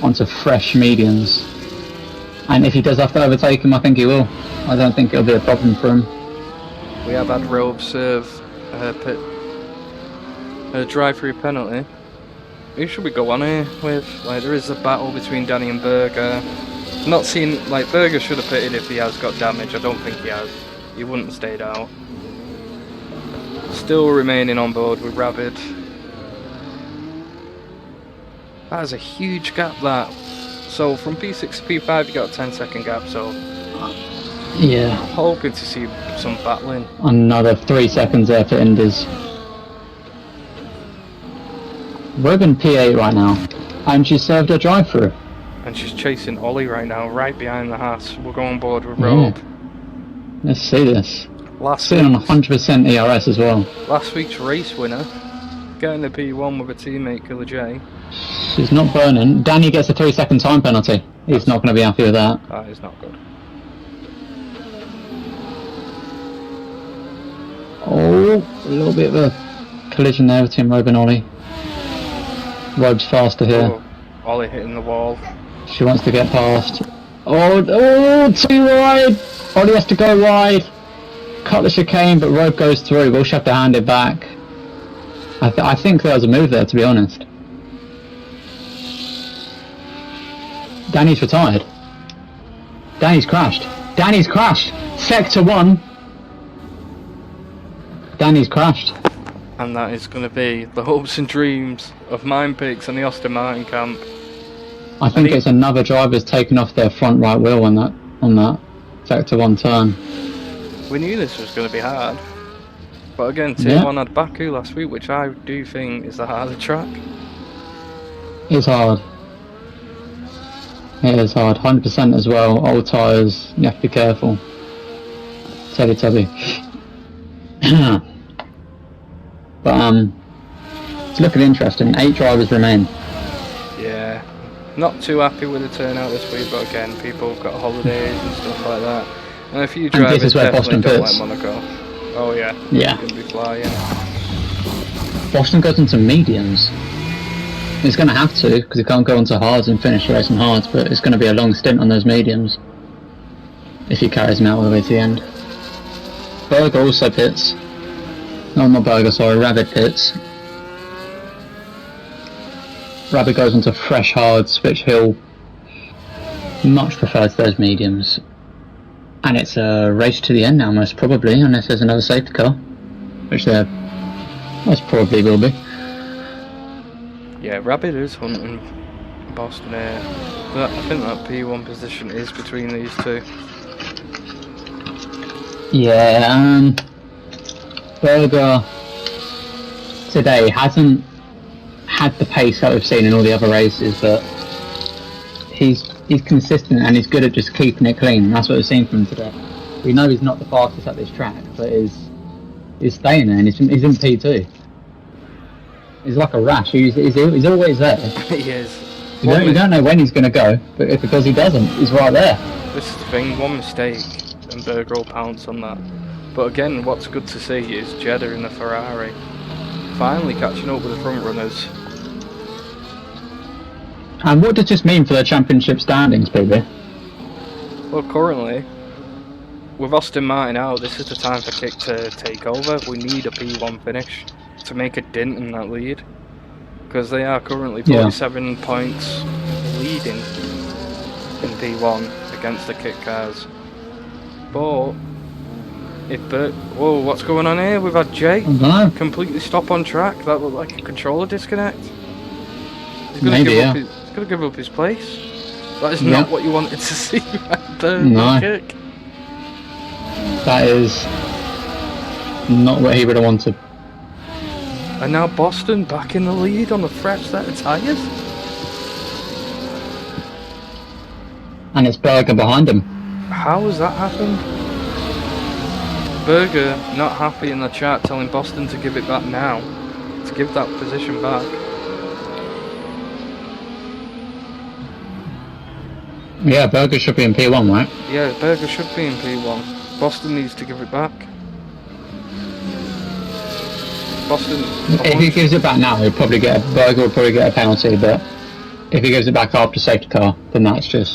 onto fresh mediums. And if he does have to overtake him, I think he will. I don't think it'll be a problem for him. We have had Robe serve a drive-through penalty. Who should we go on here with? Like, there is a battle between Danny and Berger. Not seen, like, Berger should have pitted if he has got damage. I don't think he has. He wouldn't have stayed out. Still remaining on board with Rabid. That is a huge gap, that. So from P6 to P5 you got a 10-second gap, so yeah, hoping to see some battling. Another 3 seconds there for Indies. We're in P8 right now, and she served her drive-through. And she's chasing Ollie right now, right behind the Haas. We'll go on board with Robe. Let's see this. Last Sitting on 100% ERS as well. Last week's race winner, getting the P1 with a teammate, Killer J. She's not burning. Danny gets a 3-second time penalty. He's not going to be happy with that. That is not good. Oh, a little bit of a collision there between Robe and Ollie. Robe's faster here. Oh, Ollie hitting the wall. She wants to get past. Oh, too wide! Ollie has to go wide. Cut the chicane, but Robe goes through. We'll have to hand it back. I think there was a move there, to be honest. Danny's retired. Danny's crashed. Danny's crashed! Sector 1! Danny's crashed. And that is going to be the hopes and dreams of Mindpix and the Austin Martin camp. I think it's another driver's taken off their front right wheel on that Sector 1 turn. We knew this was going to be hard. But again, Tier 1 had Baku last week, which I do think is the harder track. It's hard. It is hard. 100% as well. Old tyres, you have to be careful. Tubby. But it's looking interesting. 8 drivers remain. Yeah. Not too happy with the turnout this week, but again, people have got holidays and stuff like that. And a few drivers definitely don't like Monaco. Oh yeah. Yeah. Going to be flying. Boston goes into mediums. He's going to have to, because he can't go into hards and finish the race on hards, but it's going to be a long stint on those mediums. If he carries him out all the way to the end. Berger also pits. No, not Berger, sorry, Rabbit pits. Rabbit goes onto fresh hards, which he'll much prefer to those mediums. And it's a race to the end now, most probably, unless there's another safety car, which there most probably will be. Yeah, Rabbit is hunting Boston here. But I think that P1 position is between these two. Yeah, Berger today hasn't had the pace that we've seen in all the other races, but he's consistent and he's good at just keeping it clean. That's what we've seen from him today. We know he's not the fastest at this track, but he's staying there and he's in P2. He's like a rash. He's always there. He is. You don't know when he's going to go, but because he doesn't, he's right there. This is the thing, one mistake and Berger will pounce on that. But again, what's good to see is Jeddah in the Ferrari finally catching up with the front runners. And what does this mean for the championship standings, baby? Well, currently, with Aston Martin out, this is the time for Kick to take over. We need a P1 finish to make a dent in that lead, because they are currently 47 points leading in P1 against the Kick cars. But if whoa, what's going on here? We've had Jay completely stop on track. That looked like a controller disconnect. He's gonna give up his place. That is not what you wanted to see right there. No. Kick. That is not what he would have wanted. And now Boston back in the lead on a fresh set of tyres. And it's Berger behind him. How has that happened? Berger not happy in the chat, telling Boston to give it back now. To give that position back. Yeah, Berger should be in P1, right? Yeah, Berger should be in P1. Boston needs to give it back. Boston. If he gives it back now, Berger will probably get a penalty. But if he gives it back after safety car, then that's good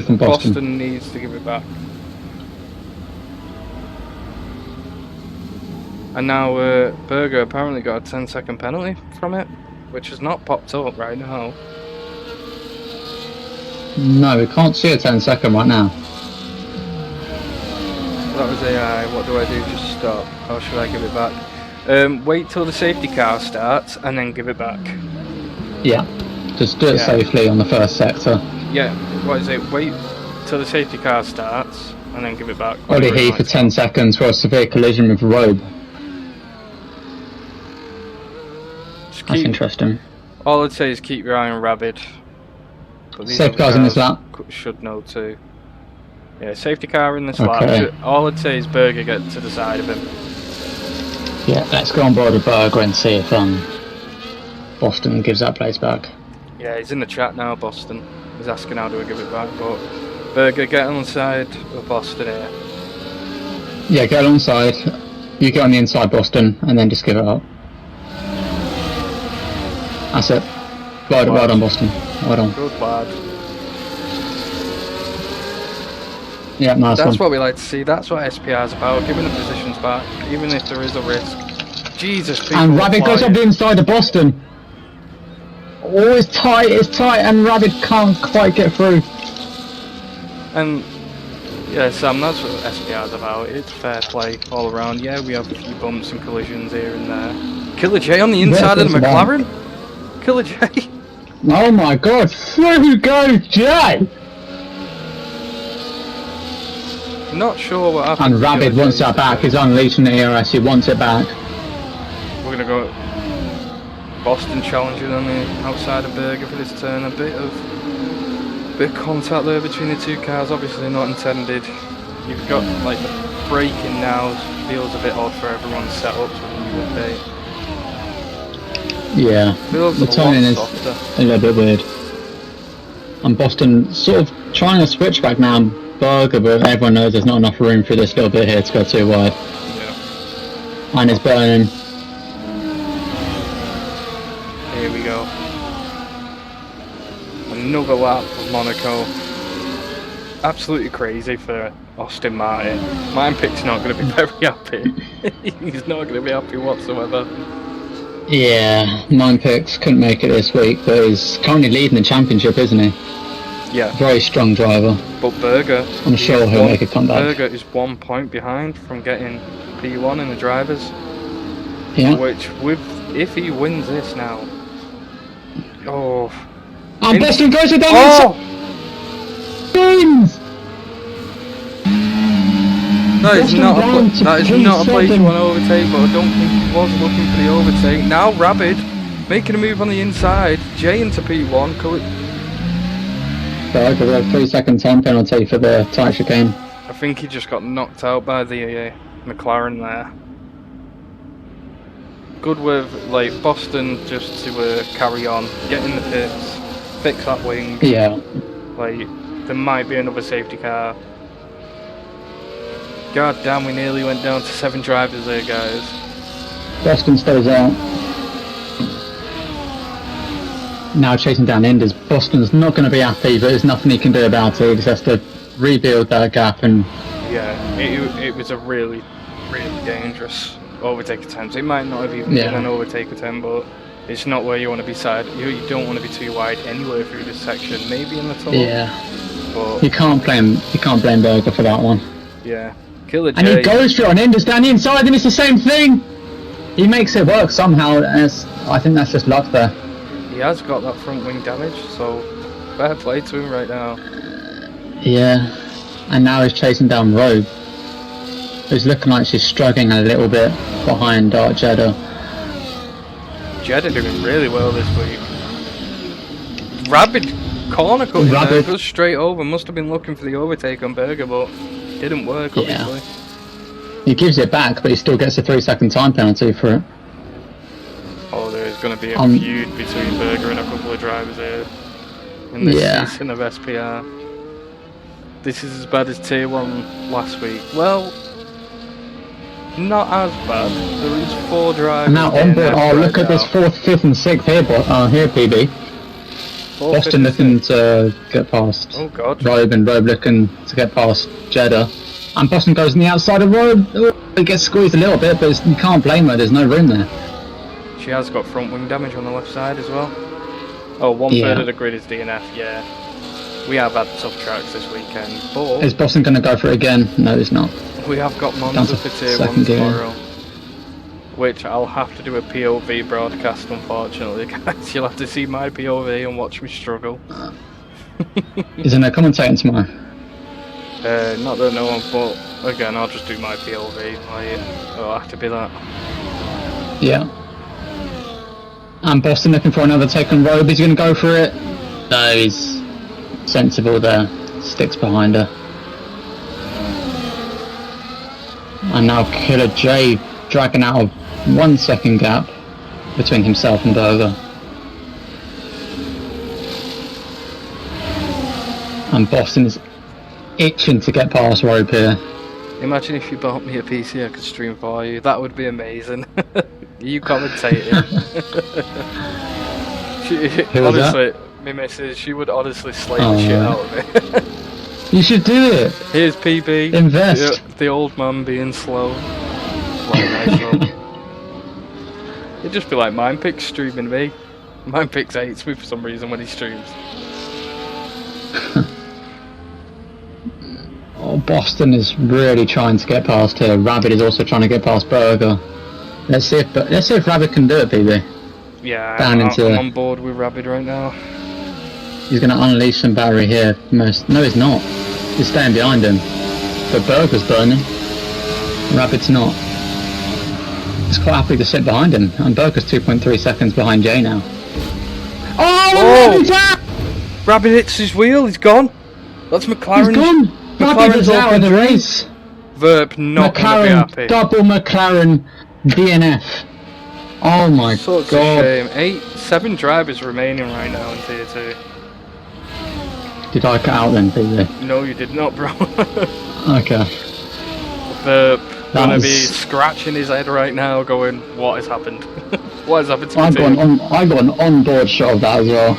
from Boston. Boston needs to give it back. And now Berger apparently got a 10-second penalty from it, which has not popped up right now. No, we can't see a 10-second right now. That was AI. What do I do? Just stop. Or should I give it back? Wait till the safety car starts and then give it back. Yeah, just do it safely on the first sector. Yeah, what is it? Wait till the safety car starts and then give it back. Only he for 10 seconds for a severe collision with Robe. That's interesting. All I'd say is keep your eye on Rabbit. Safety car's in this lap. Should know too. Yeah, safety car in this lap. All I'd say is Berger get to the side of him. Yeah, let's go on board with Berger and see if Boston gives that place back. Yeah, he's in the chat now, Boston. He's asking how do I give it back, but Berger, get on the side of Boston here. Yeah, get alongside. You get on the inside, Boston, and then just give it up. That's it. Well done, Boston. Well done. Good lad. Yeah, nice That's one. what we like to see. That's what SPR is about, giving the positions back, even if there is a risk. Jesus, people. And Rabbit goes up the inside of Boston. Oh, it's tight, and Rabbit can't quite get through. And yeah, Sam, that's what SPR is about. It's fair play all around. Yeah, we have a few bumps and collisions here and there. Killer J on the inside of the McLaren. Killer J. Oh my God! Through goes J. Not sure what happened. And Rabbit wants that back. He's unleashing the ERS. He wants it back. We're gonna go Boston challenging on the outside of Berger for this turn. A bit of contact there between the two cars. Obviously not intended. You've got like the braking now. Feels a bit odd for everyone's setup. Yeah, the turning is a little bit weird. And Boston sort of trying to switch back now. Berger, but everyone knows there's not enough room for this little bit here to go too wide. Yeah. And it's burning. Here we go. Another lap of Monaco. Absolutely crazy for Aston Martin. Martin Pick's not going to be very happy. He's not going to be happy whatsoever. Yeah, Nine Picks couldn't make it this week, but he's currently leading the championship, isn't he? Yeah. Very strong driver. But Berger, I'm sure he'll make a comeback. Berger is 1 point behind from getting P1 in the drivers. Yeah. Which, if he wins this now, And Boston goes with wins. That is not a place you want to overtake, but I don't think he was looking for the overtake. Now Rabid making a move on the inside. Jay into P1. Berger with a 3-second time penalty for the tyre chicane. I think he just got knocked out by the McLaren there. Good with like Boston just to carry on, get in the pits, fix that wing. Yeah. Like there might be another safety car. God damn, we nearly went down to 7 drivers there, guys. Boston stays out. Now chasing down Inders. Boston's not going to be happy, but there's nothing he can do about it. He just has to rebuild that gap and... Yeah, it was a really, really dangerous overtake attempt. It might not have even been an overtake attempt, but it's not where you want to be side. You don't want to be too wide anywhere through this section. Maybe in the tunnel. Yeah. But you can't blame Berger for that one. Yeah. Killer J. And he goes for it on Inders down the inside, and it's the same thing. He makes it work somehow, and I think that's just luck there. He has got that front wing damage, so fair play to him right now. Yeah, and now he's chasing down Rogue, who's looking like she's struggling a little bit behind Jeddah. Jeddah doing really well this week. Rabid corner cutting there, goes straight over. Must have been looking for the overtake on Berger, but didn't work, obviously. He gives it back, but he still gets a 3-second time penalty for it. Oh, there's going to be a feud between Berger and a couple of drivers here in this season of SPR. This is as bad as Tier 1 last week. Well, not as bad. There was 4 drivers. Now on board. Oh, look at this 4th, 5th, and 6th here, here PB. Boston looking to get past Robe, and Robe looking to get past Jeddah. And Boston goes on the outside of Robe. It gets squeezed a little bit, but you can't blame her. There's no room there. She has got front wing damage on the left side as well. Oh, 1/3 of the grid is DNF, yeah. We have had tough tracks this weekend, but... Is Boston going to go for it again? No, it's not. We have got Monza for Tier 1 tomorrow. Which I'll have to do a POV broadcast, unfortunately, guys. You'll have to see my POV and watch me struggle. Isn't there commentating tomorrow? Not that I know of, but again, I'll just do my POV. It'll have to be that. Yeah. And Boston looking for another take on Robe. He's going to go for it. No, he's sensible there. Sticks behind her. And now Killer J dragging out a 1-second gap between himself and Berger. And Boston is itching to get past Robe here. Imagine if you bought me a PC I could stream for you. That would be amazing. You commentating. Honestly, my missus, she would honestly slay the shit out of me. You should do it. Here's PB. Invest. The old man being slow. It'd just be like Mindpix streaming me. Mindpix hates me for some reason when he streams. Boston is really trying to get past here. Rabbit is also trying to get past Berger. Let's see if Rabbit can do it, PB. Yeah, I'm on board with Rabbit right now. He's going to unleash some battery here. No, he's not. He's staying behind him. But Berger's burning. Rabbit's not. He's quite happy to sit behind him. And Berger's 2.3 seconds behind Jay now. Oh! Rabbit hits his wheel. He's gone. That's McLaren. He's gone. McLaren's out of the race. Verp not going to be happy. Double McLaren DNF. Oh my god. Such a shame. 7 drivers remaining right now in Tier 2. Did I cut out then, PB? No, you did not, bro. Okay. Verp gonna be scratching his head right now, going, "What has happened? What has happened to me?" I got an on-board shot of that as well.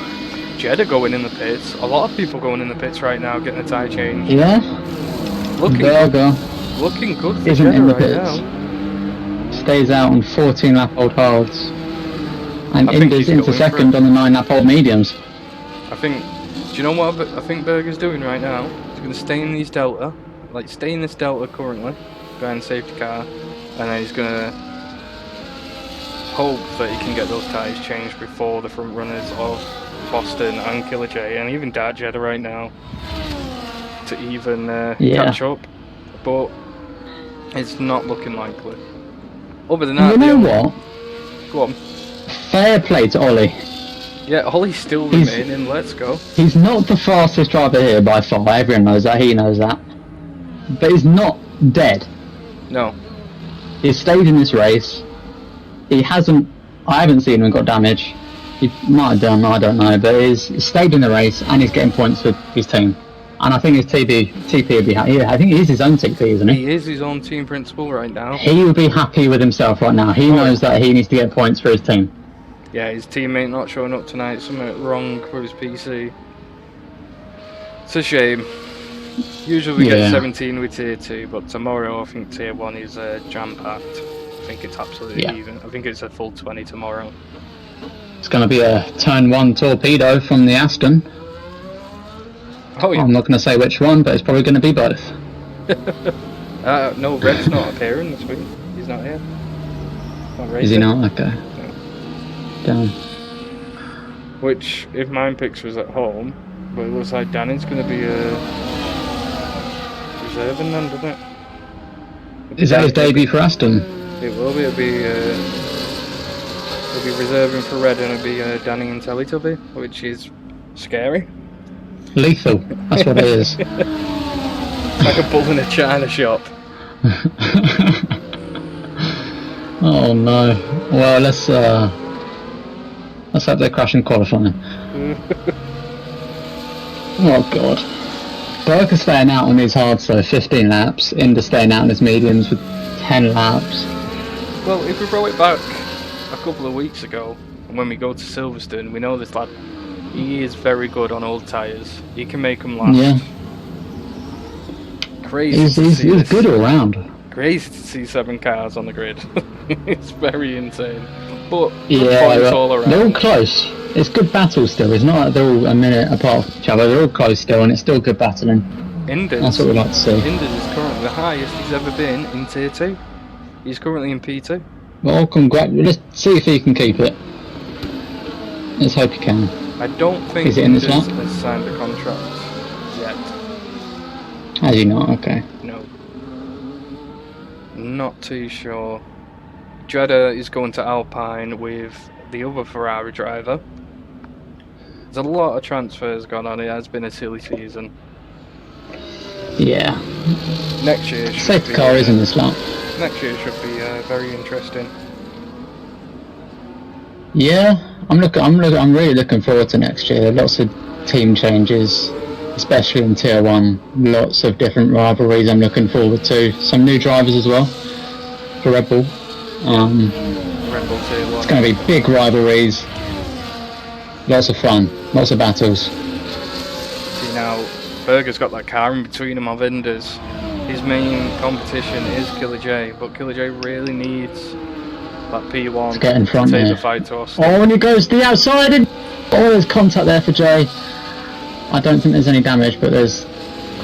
Jeddah going in the pits. A lot of people going in the pits right now, getting a tyre change. Yeah. Berger looking good for isn't Jeddah in the right pits. now. Stays out on 14 lap old hards. And I think Inder's he's into going for second it. on the 9-lap old mediums. I think. Do you know what I think Berger's doing right now? He's going to stay in these Delta, like stay in this Delta currently, behind safety car, and then he's going to hope that he can get those tyres changed before the front runners of Boston and Killer J and even Dad Jeddah right now to even catch up. But it's not looking likely. Other than that, You know what? Go on. Fair play to Ollie. Yeah, Ollie's still remaining. Let's go. He's not the fastest driver here by far. Everyone knows that. He knows that. But he's not dead. No. He's stayed in this race. He hasn't. I haven't seen him got damage. He might have done. I don't know. But he's stayed in the race and he's getting points for his team. And I think his TP will be happy. Yeah, I think he is his own TP, isn't he? He is his own team principal right now. He will be happy with himself right now. He knows that he needs to get points for his team. Yeah, his teammate not showing up tonight. Something wrong with his PC. It's a shame. Usually we get 17 with tier 2, but tomorrow I think tier 1 is jam-packed. I think it's absolutely even. I think it's a full 20 tomorrow. It's going to be a turn 1 torpedo from the Aston. Oh, yeah. I'm not going to say which one, but it's probably going to be both. No, Red's not appearing this week. He's not here. Not is he not? Okay. Down. Which, if mine picks was at home, but it looks like Danny's going to be reserving then, doesn't it? Is that his debut for Aston? It will be. It'll be reserving for Red, and it'll be Danny and Teletubby, which is scary. Lethal. That's what it is. It's like a bull in a china shop. Oh no. Well, let's hope they crash in qualifying. Oh god. Berger's staying out on these hards, so 15 laps. Inder staying out on his mediums with 10 laps. Well, if we roll it back a couple of weeks ago, and when we go to Silverstone, we know this lad. He is very good on old tyres. He can make them last. Yeah. Crazy. He's good all round. Crazy to see 7 cars on the grid. It's very insane. But yeah, all around. They're all close. It's good battle still. It's not like they're all a minute apart from each other. They're all close still, and it's still good battling. That's what we like to see. Inders is currently the highest he's ever been in Tier 2. He's currently in P2. Well, let's see if he can keep it. Let's hope he can. I don't think Inders has signed a contract yet. Has he not? Okay. No. Not too sure. Jeddah is going to Alpine with the other Ferrari driver. There's a lot of transfers gone on. It has been a silly season. Yeah. Next year should safety car is in this lap. Next year should be very interesting. Yeah, I'm really looking forward to next year. Lots of team changes, especially in Tier 1. Lots of different rivalries I'm looking forward to. Some new drivers as well for Red Bull. Red Bull Tier 1. It's going to be big rivalries. Lots of fun. Lots of battles. See now, Berger's got that car in between him of Inders. His main competition is Killer J, but Killer J really needs that P1 to get in front to take there. the fight to Austin. Oh, and he goes to the outside, and there's contact there for Jay. I don't think there's any damage, but there's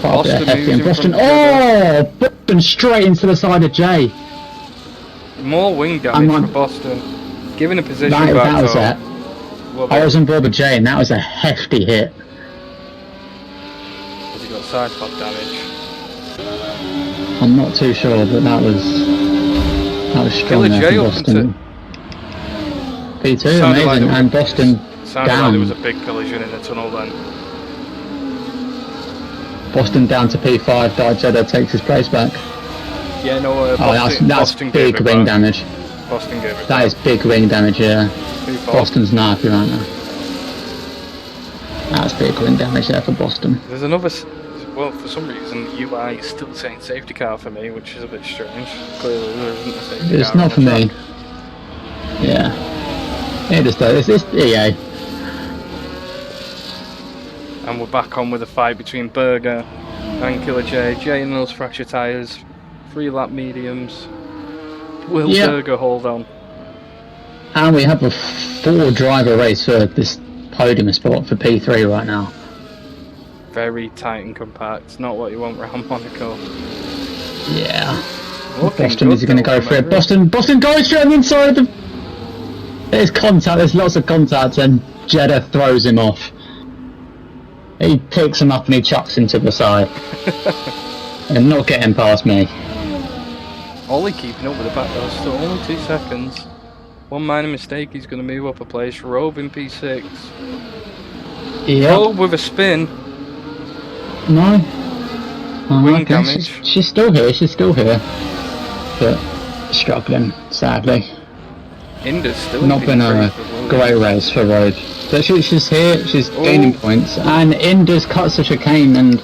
quite a bit of hefty. And Boston straight into the side of Jay. More wing damage for Boston. Given a position that was it. I was on board with Jay, and that was a hefty hit. Has he got side pod damage? I'm not too sure, but that was strong there from Boston. P2, amazing, and Boston sounded down. Like there was a big collision in the tunnel then. Boston down to P5, Dad Jeddah takes his place back. Yeah, no, that's big wing damage. Boston gave it. That is big wing damage, yeah. Boston's knifey right now. That's big wing damage there for Boston. There's another. Well, for some reason, UI is still saying safety car for me, which is a bit strange. Clearly, there isn't a safety car. It's not for me. Yeah. It just does. It's EA. And we're back on with a fight between Berger and Killer J. J in those fracture tyres. 3-lap mediums. Will Berger hold on? And we have a 4-driver race for this podium spot for P3 right now. Very tight and compact. It's not what you want around Monaco. Yeah. Looking Boston good is going to though, go for it. remember? Boston goes straight on the inside of the... There's contact, there's lots of contact, and Jeddah throws him off. He picks him up and he chucks him to the side. And not getting past me. Ollie keeping up with the back though, still only 2 seconds. One minor mistake, he's going to move up a place. Robe in P6. Yep. Robe with a spin. No. Wing Okay, damage. She's still here. But struggling, sadly. Inda's still Not been a great race for Robe. But she's here, she's gaining points. And Inda's cuts the chicane and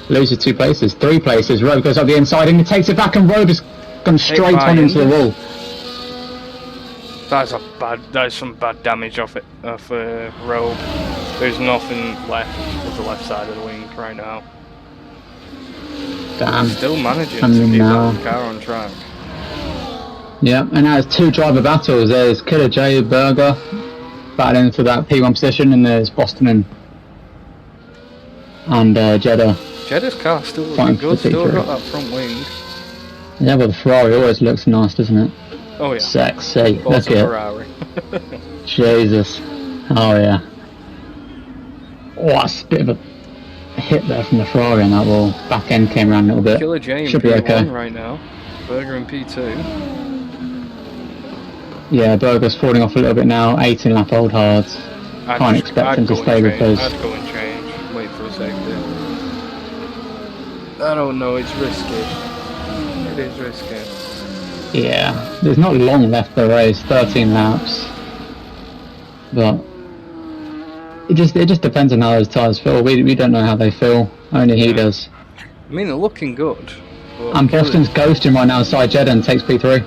loses 2 places, 3 places. Robe goes up the inside and he takes it back, and Robe has gone straight on into the wall. That's some bad damage off it, Robe. There's nothing left of the left side of the wing right now. Damn. Still managing to keep that car on track. Yeah, and now it's 2 driver battles. There's Killer J Berger battling for that P1 position, and there's Boston and Jeddah. Jeddah's car still looking good, still got that front wing. Yeah, but the Ferrari always looks nice, doesn't it? Oh yeah. Sexy. Look at Ferrari. Jesus. Oh yeah. Oh, that's a bit of a hit there from the Ferrari on that wall. Back end came around a little bit. Killer J in Should be P1 okay. right now. Berger in P2. Yeah, Berger's falling off a little bit now. 18 lap old hards. Can't expect him to stay with those. I'd go and change. Wait for a safety. I don't know, it's risky. It is risky. Yeah, there's not long left for the race, 13 laps. But it just depends on how those tyres feel. We don't know how they feel. Only he does. I mean, they're looking good. And Boston's ghosting right now inside Jeddah and takes P3.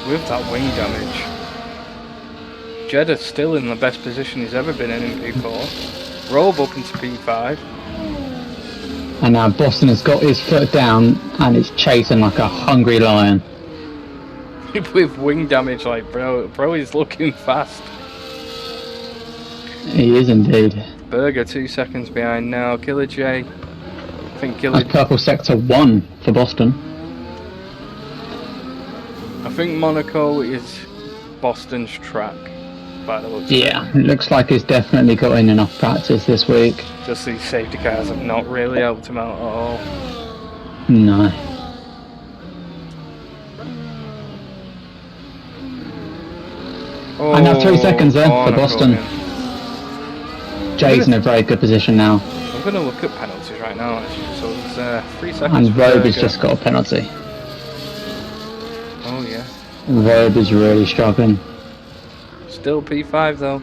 With that wing damage, Jeddah's still in the best position he's ever been in P4. Robe up into P5. And now Boston has got his foot down and is chasing like a hungry lion. With wing damage, like bro is looking fast. He is indeed. Berger 2 seconds behind now. Killer J. I think Killer. That's purple sector 1 for Boston. I think Monaco is Boston's track, by the looks of it. Yeah, it looks like he's definitely got in enough practice this week. Just these safety cars have not really helped him out at all. No. Oh, And now 3 seconds there for Boston. Jay's in a very good position now. I'm going to look at penalties right now, actually. So there's 3 seconds. And Robe has just got a penalty. Oh yeah. Robe is really struggling. Still P5 though.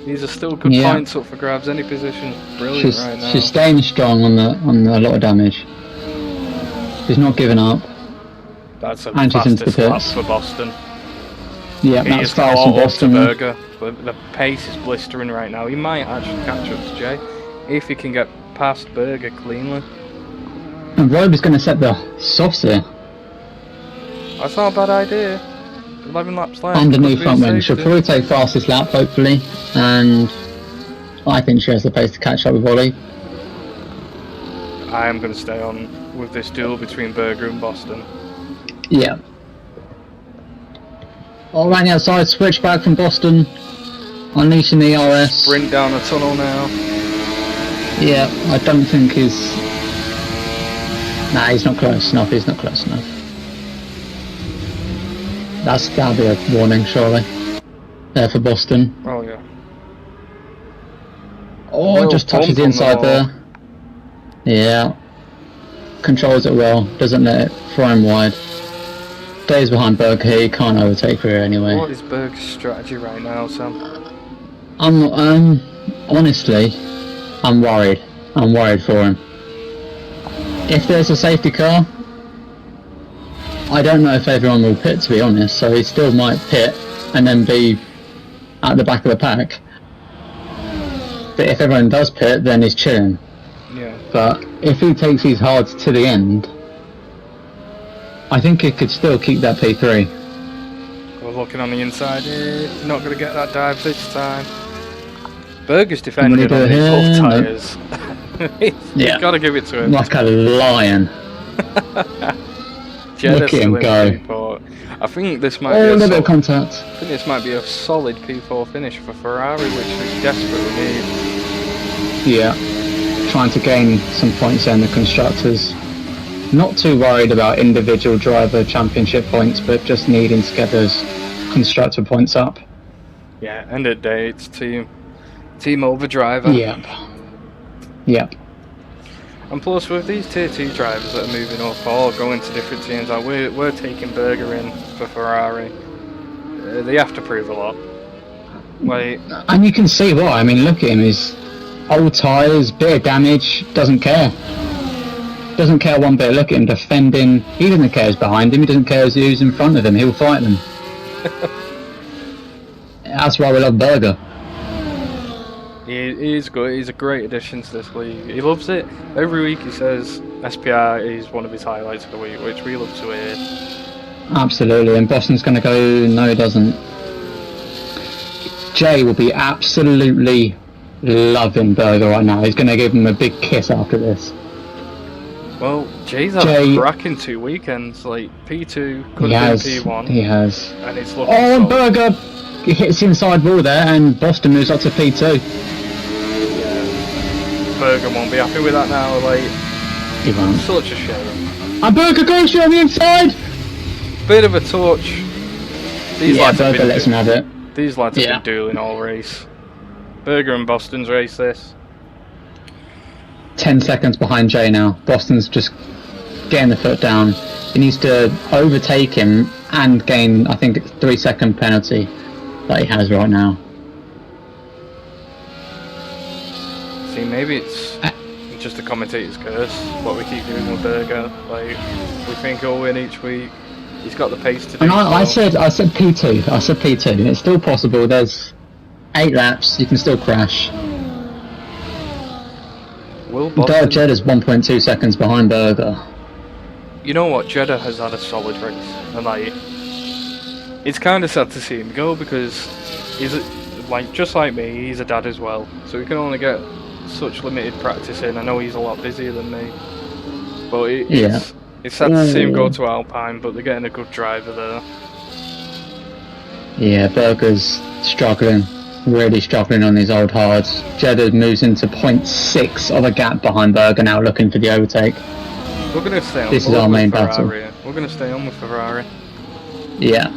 These are still good points up for grabs. Any position, brilliant right now. She's staying strong on a lot of damage. She's not giving up. That's a And she's into the fastest lap pits. for Boston. Yeah, He that's is now fast from all up to Boston. Berger, but the pace is blistering right now. He might actually catch up to Jay if he can get past Berger cleanly. And Robe is going to set the softs here. That's not a bad idea. 11 laps left. Underneath Could be front wing. safety. She'll probably take fastest lap, hopefully. And I think she has the pace to catch up with Ollie. I am going to stay on with this duel between Berger and Boston. Yeah. All around the outside, switch back from Boston. Unleashing the ERS. Sprint down the tunnel now. Yeah, I don't think he's... Nah, he's not close enough. He's not close enough. That'll be a warning, surely. There for Boston. Oh yeah. Oh, just touches the inside there. Yeah. Controls it well. Doesn't let it throw him wide. Stays behind Berger here. He can't overtake her anyway. What is Berger's strategy right now, Sam? Honestly, I'm worried. I'm worried for him. If there's a safety car, I don't know if everyone will pit, to be honest, so he still might pit and then be at the back of the pack. But if everyone does pit, then he's chilling. Yeah. But if he takes his hards to the end, I think he could still keep that P3. Well, looking on the inside. Not going to get that dive this time. Berger's defending on these old tyres. He's got to give it to him. Like a lion. Look at him go. I think this might be a little bit of contact. I think this might be a solid P4 finish for Ferrari, which we desperately need. Yeah, trying to gain some points in the constructors. Not too worried about individual driver championship points, but just needing to get those constructor points up. Yeah, end of the day, it's team over driver. Yep. And plus, with these tier 2 drivers that are moving up or going to different teams, like we're taking Berger in for Ferrari. They have to prove a lot. Like, and you can see why. I mean, look at him. His old tyres, bit of damage, doesn't care. Doesn't care one bit. Look at him defending. He doesn't care who's behind him. He doesn't care who's in front of him. He'll fight them. That's why we love Berger. He is good. He's a great addition to this league. He loves it. Every week he says SPR is one of his highlights of the week, which we love to hear. Absolutely. And Boston's going to go, no he doesn't. Jay will be absolutely loving Berger right now. He's going to give him a big kiss after this. Well, Jay's had a cracking 2 weekends. Like, P2 could have been P1. He has. And it's looking and Berger hits the inside wall there, and Boston moves up to P2. Yeah. Berger won't be happy with that now. Like, he won't. Such a shame. And Berger goes through on the inside! Bit of a torch. These lads Berger lets him have it. These lads have been dueling all race. Berger and Boston's race this. 10 seconds behind Jay now. Boston's just getting the foot down. He needs to overtake him and gain, I think, 3-second penalty that he has right now. See, maybe it's just a commentator's curse, what we keep doing with Berger. Like, we think he'll win each week. He's got the pace to do. And I said P2. I said P2. It's still possible. There's 8 laps. You can still crash. Jeddah's 1.2 seconds behind Berger. You know what? Jeddah has had a solid race, and like, it's kind of sad to see him go because he's like just like me. He's a dad as well, so he can only get such limited practice in. I know he's a lot busier than me, but it's sad to see him go to Alpine. But they're getting a good driver there. Yeah, Berger's struggling. Really struggling on these old hards. Jeddah moves into 0.6 of a gap behind Berger now, looking for the overtake. We're going to stay on. This is our main battle. We're going to stay on with Ferrari. Yeah.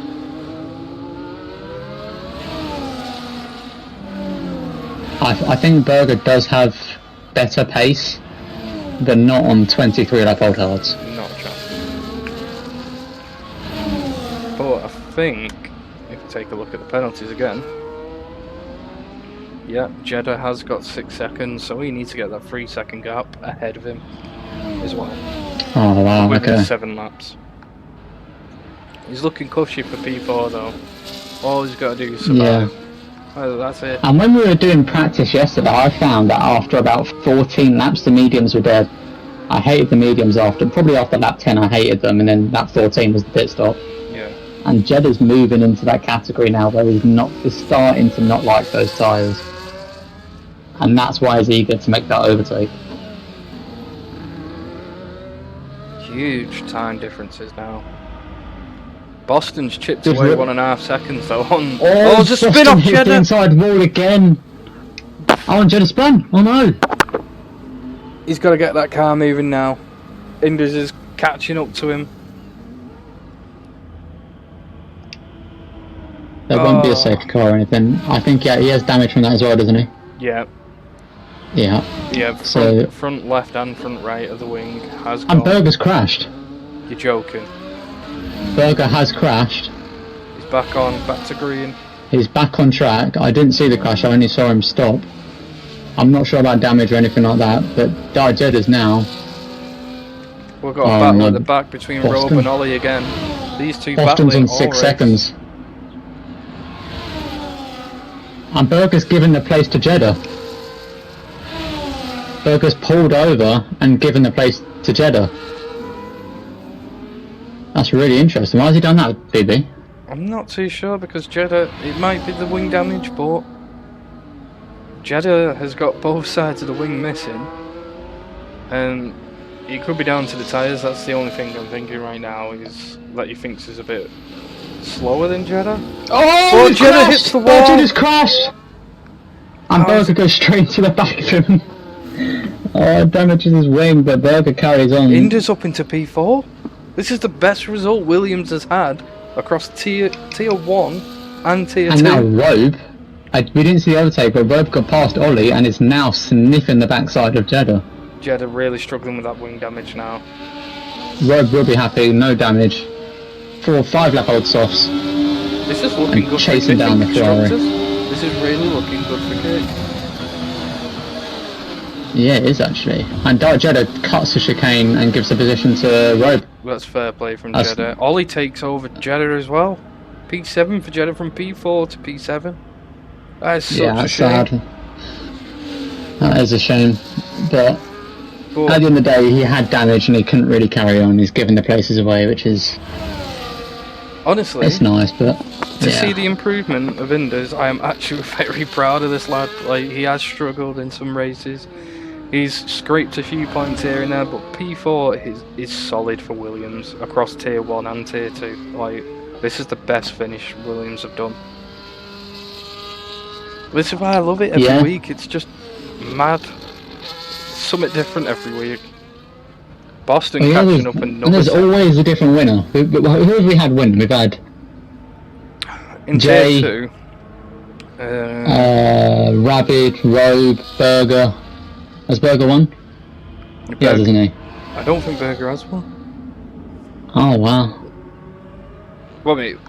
I think Berger does have better pace, but not on 23 lap old hards. Not a chance. But I think if you take a look at the penalties again. Yeah, Jeddah has got 6 seconds, so he needs to get that 3-second gap ahead of him as well. Oh wow, within 7 laps. He's looking cushy for P4 though. All he's got to do is survive. Well, that's it. And when we were doing practice yesterday, I found that after about 14 laps, the mediums were dead. I hated the mediums probably after lap 10 I hated them, and then lap 14 was the pit stop. Yeah. And Jeddah's moving into that category now where he's starting to not like those tyres. And that's why he's eager to make that overtake. Huge time differences now. Boston's chipped away 1.5 seconds though on. Oh, just spin off Jeddah! The inside wall again. Oh, and Jeddah spun. Oh no. He's got to get that car moving now. Indus is catching up to him. There won't be a safety car or anything. I think he has damage from that as well, doesn't he? Yeah. Yeah. Yeah, front left and front right of the wing has gone. And Berger's crashed. You're joking. Berger has crashed. He's back to green. He's back on track. I didn't see the crash, I only saw him stop. I'm not sure about damage or anything like that, but Jeddah's now. We've got a battle at the back between Robe and Ollie again. These two Boston's battling on 6 seconds. And Berger's given the place to Jeddah. Berger's pulled over and given the place to Jeddah. That's really interesting. Why has he done that, BB? I'm not too sure because Jeddah, it might be the wing damage, but Jeddah has got both sides of the wing missing, and it could be down to the tyres. That's the only thing I'm thinking right now, is that he thinks is a bit slower than Jeddah. Oh, Jeddah hits the wall! Jeddah's crashed! And Berger goes straight to the back of him. Oh, it damages his wing, but Berger carries on. Inder's up into P4. This is the best result Williams has had across tier 1 and tier 2. And now Robe, we didn't see the overtake, but Robe got past Ollie and is now sniffing the backside of Jeddah. Jeddah really struggling with that wing damage now. Robe will be happy, no damage. 4 or 5 lap old softs. This is looking good chasing for down the Ferrari. This is really looking good for Kit. Yeah, it is actually. And Jeddah cuts the chicane and gives the position to Robe. That's fair play from Jeddah. Ollie takes over Jeddah as well. P7 for Jeddah from P4 to P7. That is such a shame. Sad. That is a shame. But at the end of the day, he had damage and he couldn't really carry on. He's giving the places away, which is... Honestly, it's nice, but... to see the improvement of Inders, I am actually very proud of this lad. Like, he has struggled in some races. He's scraped a few points here and there, but P4 is solid for Williams across tier 1 and tier 2. Like, this is the best finish Williams have done. This is why I love it every week. It's just mad. Something different every week. Boston catching up another. And there's always a different winner. Who have we had win? We've had in Jay, tier 2. Rabbit, Rogue, Berger. Has Berger won? Yeah, doesn't he? I don't think Berger has won. Oh wow. Well, mate.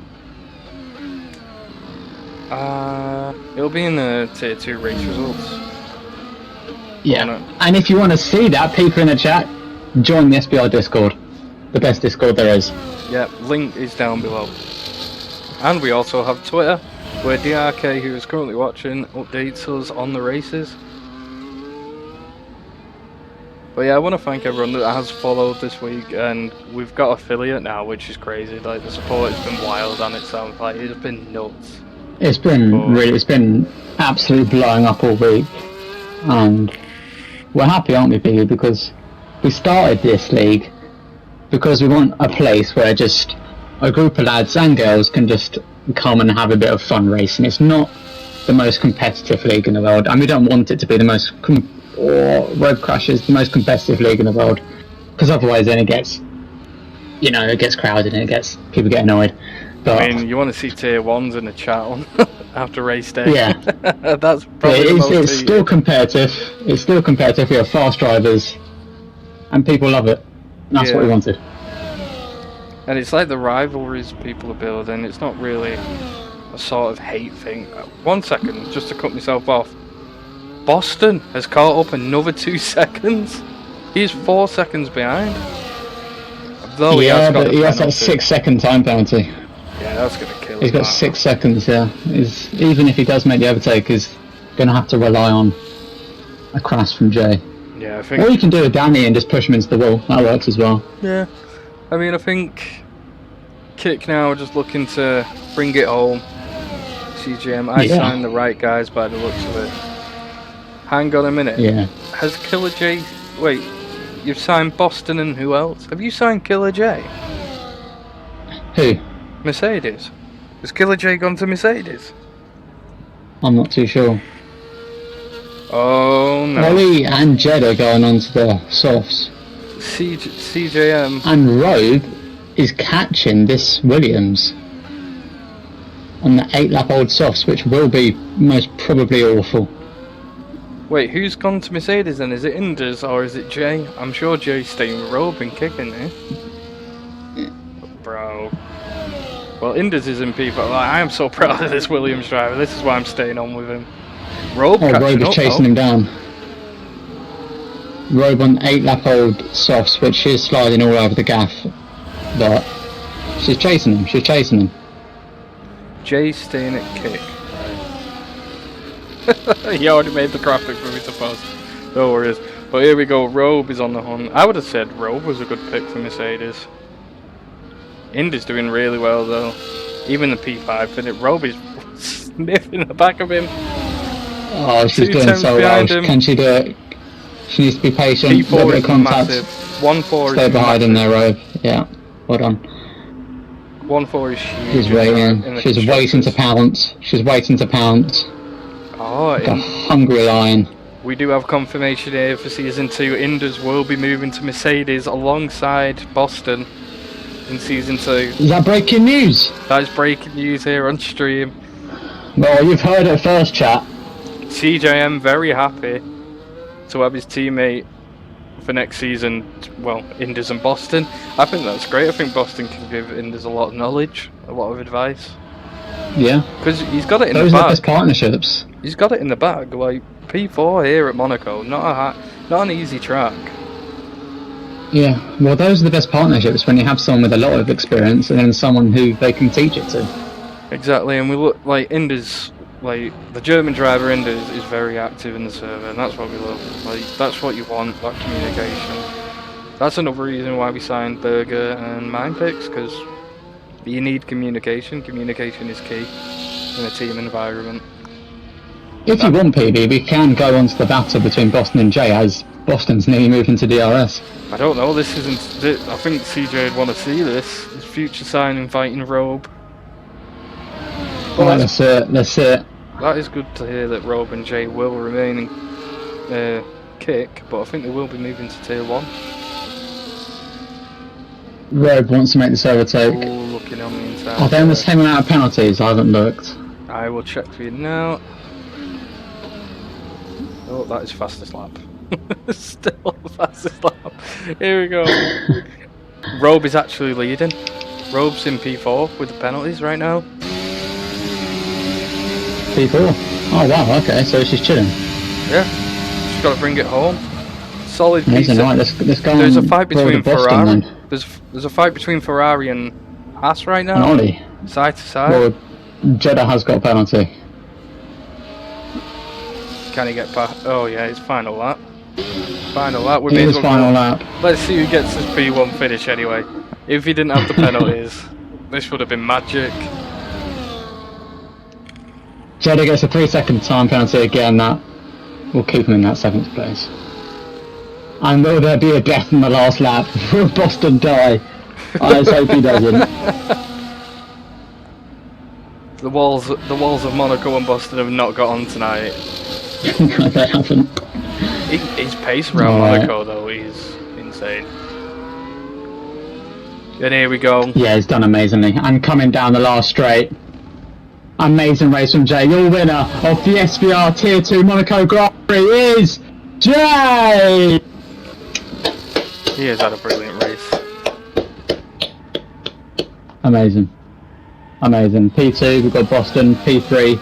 It'll be in the tier 2 race results. Yeah. And if you want to see that, people in the chat, join the SPR Discord. The best Discord there is. Yeah, link is down below. And we also have Twitter, where DRK, who is currently watching, updates us on the races. But yeah, I want to thank everyone that has followed this week, and we've got affiliate now, which is crazy. Like, the support has been wild on itself. Like, it's been nuts. It's been it's been absolutely blowing up all week, and we're happy, aren't we, Biggie? Because we started this league because we want a place where just a group of lads and girls can just come and have a bit of fun racing. It's not the most competitive league in the world, and we don't want it to be the most Road Crash is the most competitive league in the world, because otherwise then it gets, it gets crowded and people get annoyed. But, I mean, you want to see tier 1s in the chat on after race day. Yeah. That's probably it's still competitive. It's still competitive. We have fast drivers and people love it. That's what we wanted. And it's like the rivalries people are building. It's not really a sort of hate thing. 1 second, just to cut myself off. Boston has caught up another 2 seconds. He's 4 seconds behind. Though he has that 6 second time penalty. Yeah, that's going to kill him. He's got 6 seconds, even if he does make the overtake, he's going to have to rely on a crash from Jay. Yeah, I think... Or you can do a Danny and just push him into the wall. That works as well. Yeah. I mean, I think Kick now just looking to bring it home. CGM, I signed the right guys by the looks of it. Hang on a minute. Yeah. Has Killer J... Wait, you've signed Boston and who else? Have you signed Killer J? Who? Mercedes. Has Killer J gone to Mercedes? I'm not too sure. Oh no. Ollie and Jed are going on to the softs. CJM. And Rogue is catching this Williams on the 8 lap old softs, which will be most probably awful. Wait, who's gone to Mercedes then? Is it Inders or is it Jay? I'm sure Jay's staying with Robe and kicking there. Bro. Well, Inders is in P4. Like, I am so proud of this Williams driver. This is why I'm staying on with him. Robe is chasing him down. Robe on 8 lap old softs, which is sliding all over the gaff. But she's chasing him. Jay's staying at kick. He already made the graphic for me to post. No worries. But here we go. Robe is on the hunt. I would have said Robe was a good pick for Mercedes. Indy's doing really well though. Even the P5, and it Robe is sniffing the back of him. Oh, she's 2 doing tenths so well. behind him. Can she do it? She needs to be patient. P4 Little bit is of contact. massive. 1-4 Stay is behind in massive. there, Robe. Yeah, well done. 1-4 is huge. She's in waiting. the She's waiting to constructors. pounce. She's waiting to pounce. Oh, Like a hungry lion. we do have confirmation here for Season 2. Indus will be moving to Mercedes alongside Boston in Season 2. Is that breaking news? That is breaking news here on stream. Well, you've heard it first, chat. CJM very happy to have his teammate for next season, well, Indus and Boston. I think that's great. I think Boston can give Indus a lot of knowledge, a lot of advice. Yeah. Because he's got it in Those the are the bag. best partnerships. He's got it in the bag. Like, P4 here at Monaco, not an easy track. Yeah, well, those are the best partnerships when you have someone with a lot of experience and then someone who they can teach it to. Exactly, and we look like Indus, like the German driver Indus is very active in the server, and that's what we love. Like, that's what you want, that communication. That's another reason why we signed Berger and Mindpix, because you need communication. Communication is key in a team environment. If you want, PB, we can go on to the battle between Boston and Jay, as Boston's nearly moving to DRS. I don't know, this isn't. I think CJ would want to see this. His future signing fighting Robe. Alright, let's see it. Let's see it. That is good to hear that Robe and Jay will remain in kick, but I think they will be moving to Tier 1. Robe wants to make this overtake. Oh, looking on the inside. Are they on the same amount of penalties? I haven't looked. I will check for you now. Oh, that is fastest lap. Still the fastest lap. Here we go. Robe is actually leading. Robe's in P4 with the penalties right now. P4. Oh wow, okay, so she's chilling. Yeah, she's got to bring it home. Solid piece. Amazing, right, let's go There's on a fight board between to Boston, Ferrari. then. There's a fight between Ferrari and Haas right now. And Ollie. Side to side. Well, Jeddah has got a penalty. Can he get past? Oh yeah, it's final lap. Final lap. We It may was as well final go. lap. Let's see who gets this P1 finish anyway. If he didn't have the penalties, this would have been magic. Jeddah gets a 3-second time penalty again. That will keep him in that 7th place. And will there be a death in the last lap? Will Boston die? I just hope he doesn't. The walls of Monaco and Boston have not got on tonight. No, they haven't. His pace around Alright. Monaco though is insane. And here we go. Yeah, he's done amazingly. And coming down the last straight. Amazing race from Jay. Your winner of the SPR Tier 2 Monaco Grand Prix is Jay! He has had a brilliant race. Amazing. Amazing. P2, we've got Boston. P3,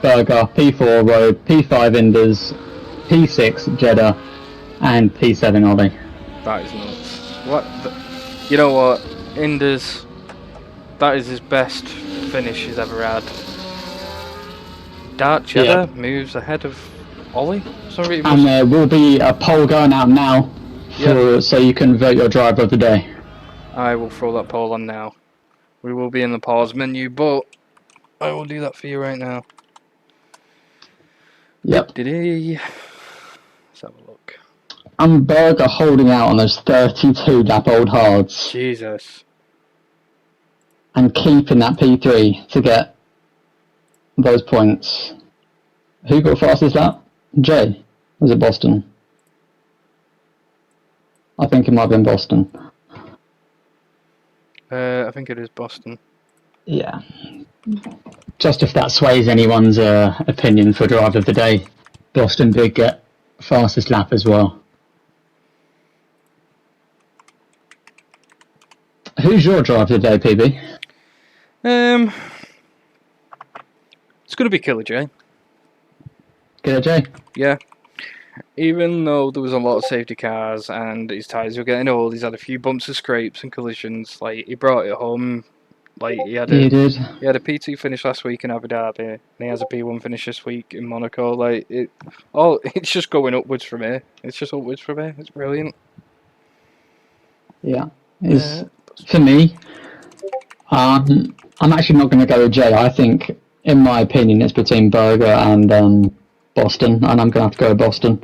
Berger. P4, Road. P5, Indus. P6, Jeddah. And P7, Ollie. That is nuts. You know what? Indus, that is his best finish he's ever had. Dart Jeddah moves ahead of Ollie. Sorry, And there will be a poll going out now so you can vote your driver of the day. I will throw that poll on now. We will be in the pause menu, but I will do that for you right now. Yep. Let's have a look. And Berger holding out on those 32 lap old hards Jesus. and keeping that P3 to get those points. Who got fastest lap? Jay? Was it Boston? I think it might have been Boston. I think it is Boston. Yeah. Just if that sways anyone's opinion for driver of the day, Boston did get fastest lap as well. Who's your driver of the day, PB? It's gonna be Killer J. Killer J? Yeah. Even though there was a lot of safety cars and his tyres were getting old, he's had a few bumps and scrapes and collisions. Like, he brought it home. Like, he had a P2 finish last week in Abu Dhabi, and he has a P1 finish this week in Monaco. Like, it's just going upwards from here. It's just upwards from here. It's brilliant. Yeah. For me, I'm actually not going to go with Jay. I think, in my opinion, it's between Berger and Boston, and I'm going to have to go with Boston.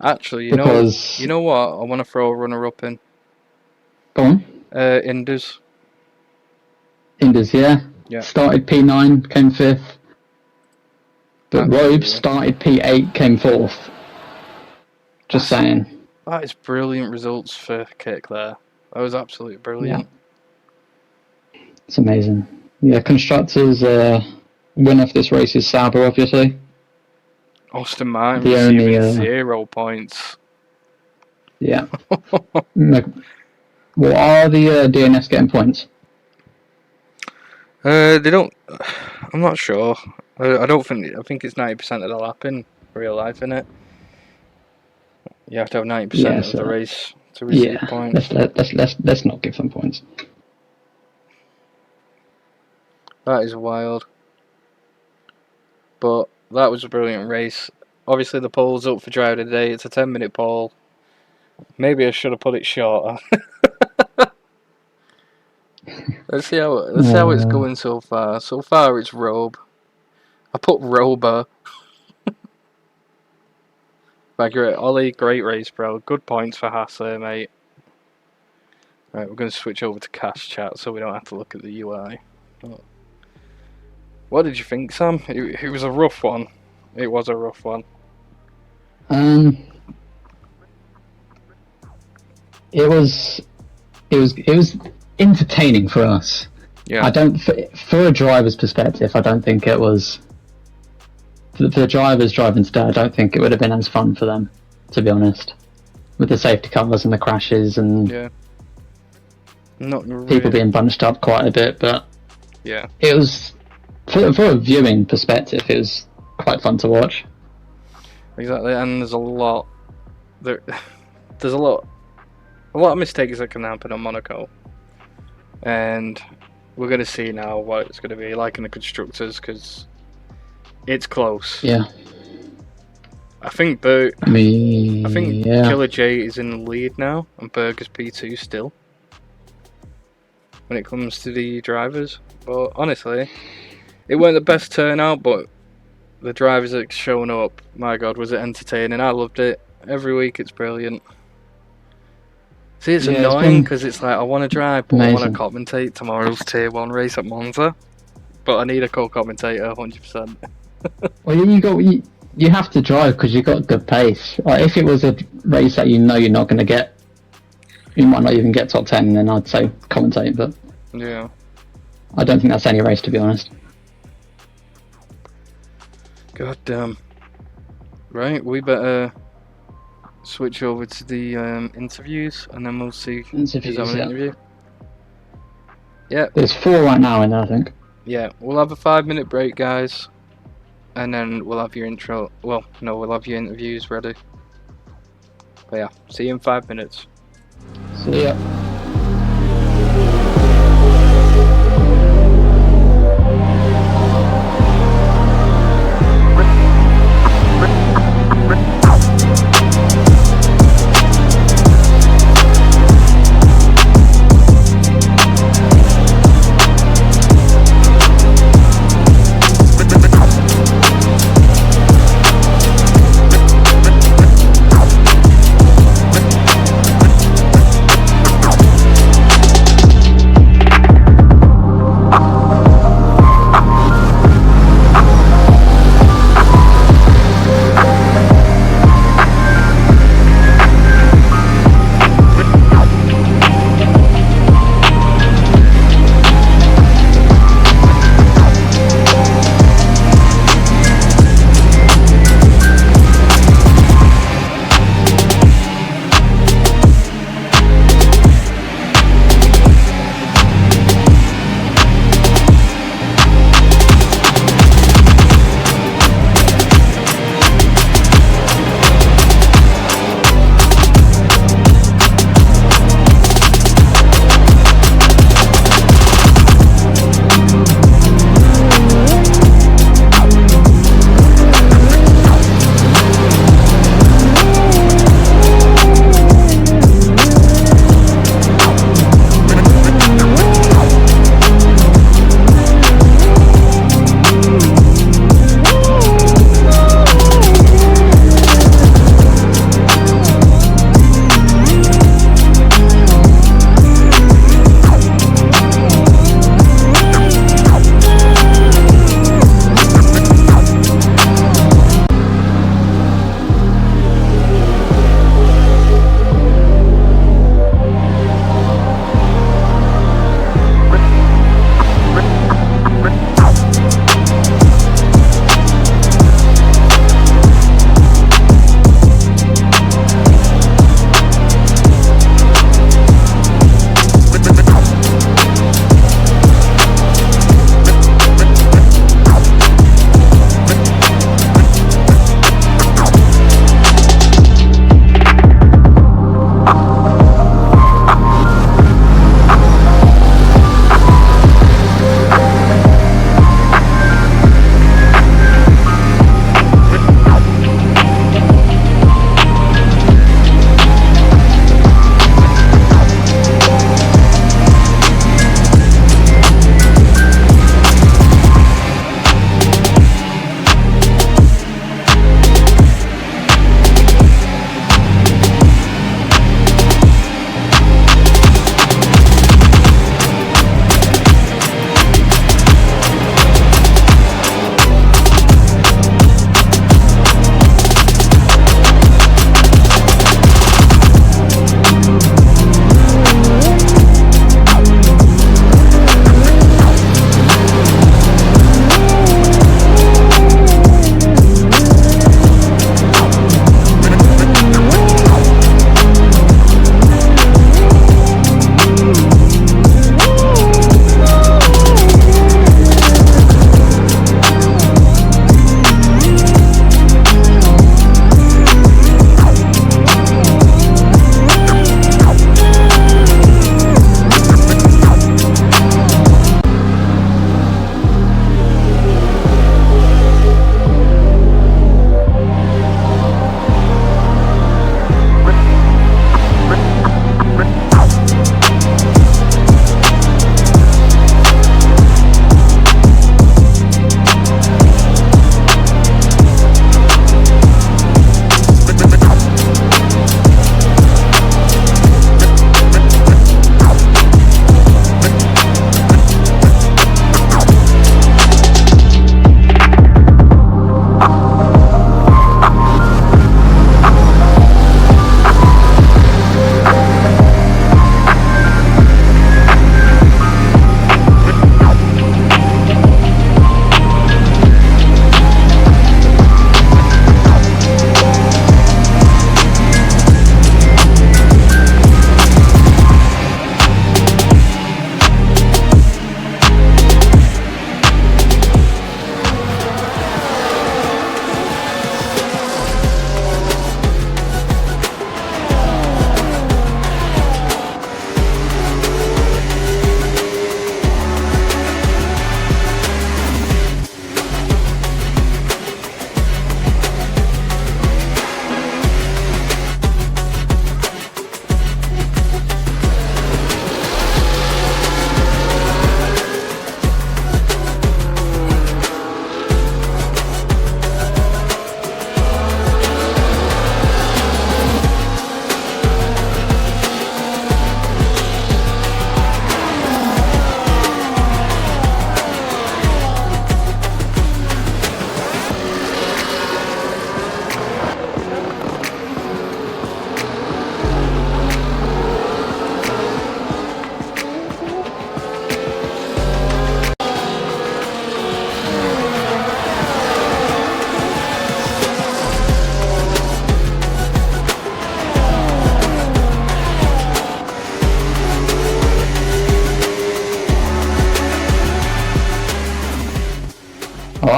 Actually, you Because know what? I want to throw a runner-up in. Go on. Indus. Indus, yeah. Yeah. Started P9, came 5th. But Absolutely. Robe started P8, came 4th. Just saying. That is brilliant results for Kick there. That was absolutely brilliant. Yeah. It's amazing. Yeah, constructors winner of this race is Sauber, obviously. Austin Martin The receiving only, 0 points. Yeah. Well, are the DNS getting points? They don't. I'm not sure. I don't think. I think it's 90% of the lap in real life, innit? You have to have 90% of the race to receive points. Let's not give them points. That is wild. But that was a brilliant race. Obviously, the pole's up for driver today. It's a 10-minute pole. Maybe I should have put it shorter. Let's see how it's going so far. So far, it's Robe. I put Rober. Great, Ollie, great race, bro. Good points for Haas there, mate. Right, we're going to switch over to Cash Chat so we don't have to look at the UI. What did you think, Sam? It was a rough one. It was a rough one. It was entertaining for us. Yeah. I don't, for a driver's perspective, I don't think it was. For the drivers driving today, I don't think it would have been as fun for them, to be honest, with the safety cars and the crashes and not really. People being bunched up quite a bit. But yeah, it was for a viewing perspective, it was quite fun to watch. Exactly, and there's a lot. There's a lot of mistakes that can happen on Monaco, and we're going to see now what it's going to be like in the constructors because it's close. Yeah. I think Killer J is in the lead now, and Berger's P2 still. When it comes to the drivers, but honestly, it weren't the best turnout, but the drivers that shown up, my God, was it entertaining? I loved it. Every week, it's brilliant. See, it's annoying because it's like I want to drive, but I want to commentate tomorrow's Tier 1 race at Monza, but I need a co-commentator, 100%. Well, you have to drive because you got good pace. Like, if it was a race that you're not going to get, you might not even get top 10, then I'd say commentate, but yeah, I don't think that's any race, to be honest. God damn. Right, we better switch over to the interviews, and then we'll see who's having an interview. Yeah. There's 4 right now in there, I think. Yeah, we'll have a 5-minute break, guys, and then we'll have your intro. Well, no, we'll have your interviews ready. But yeah, see you in 5 minutes. See ya.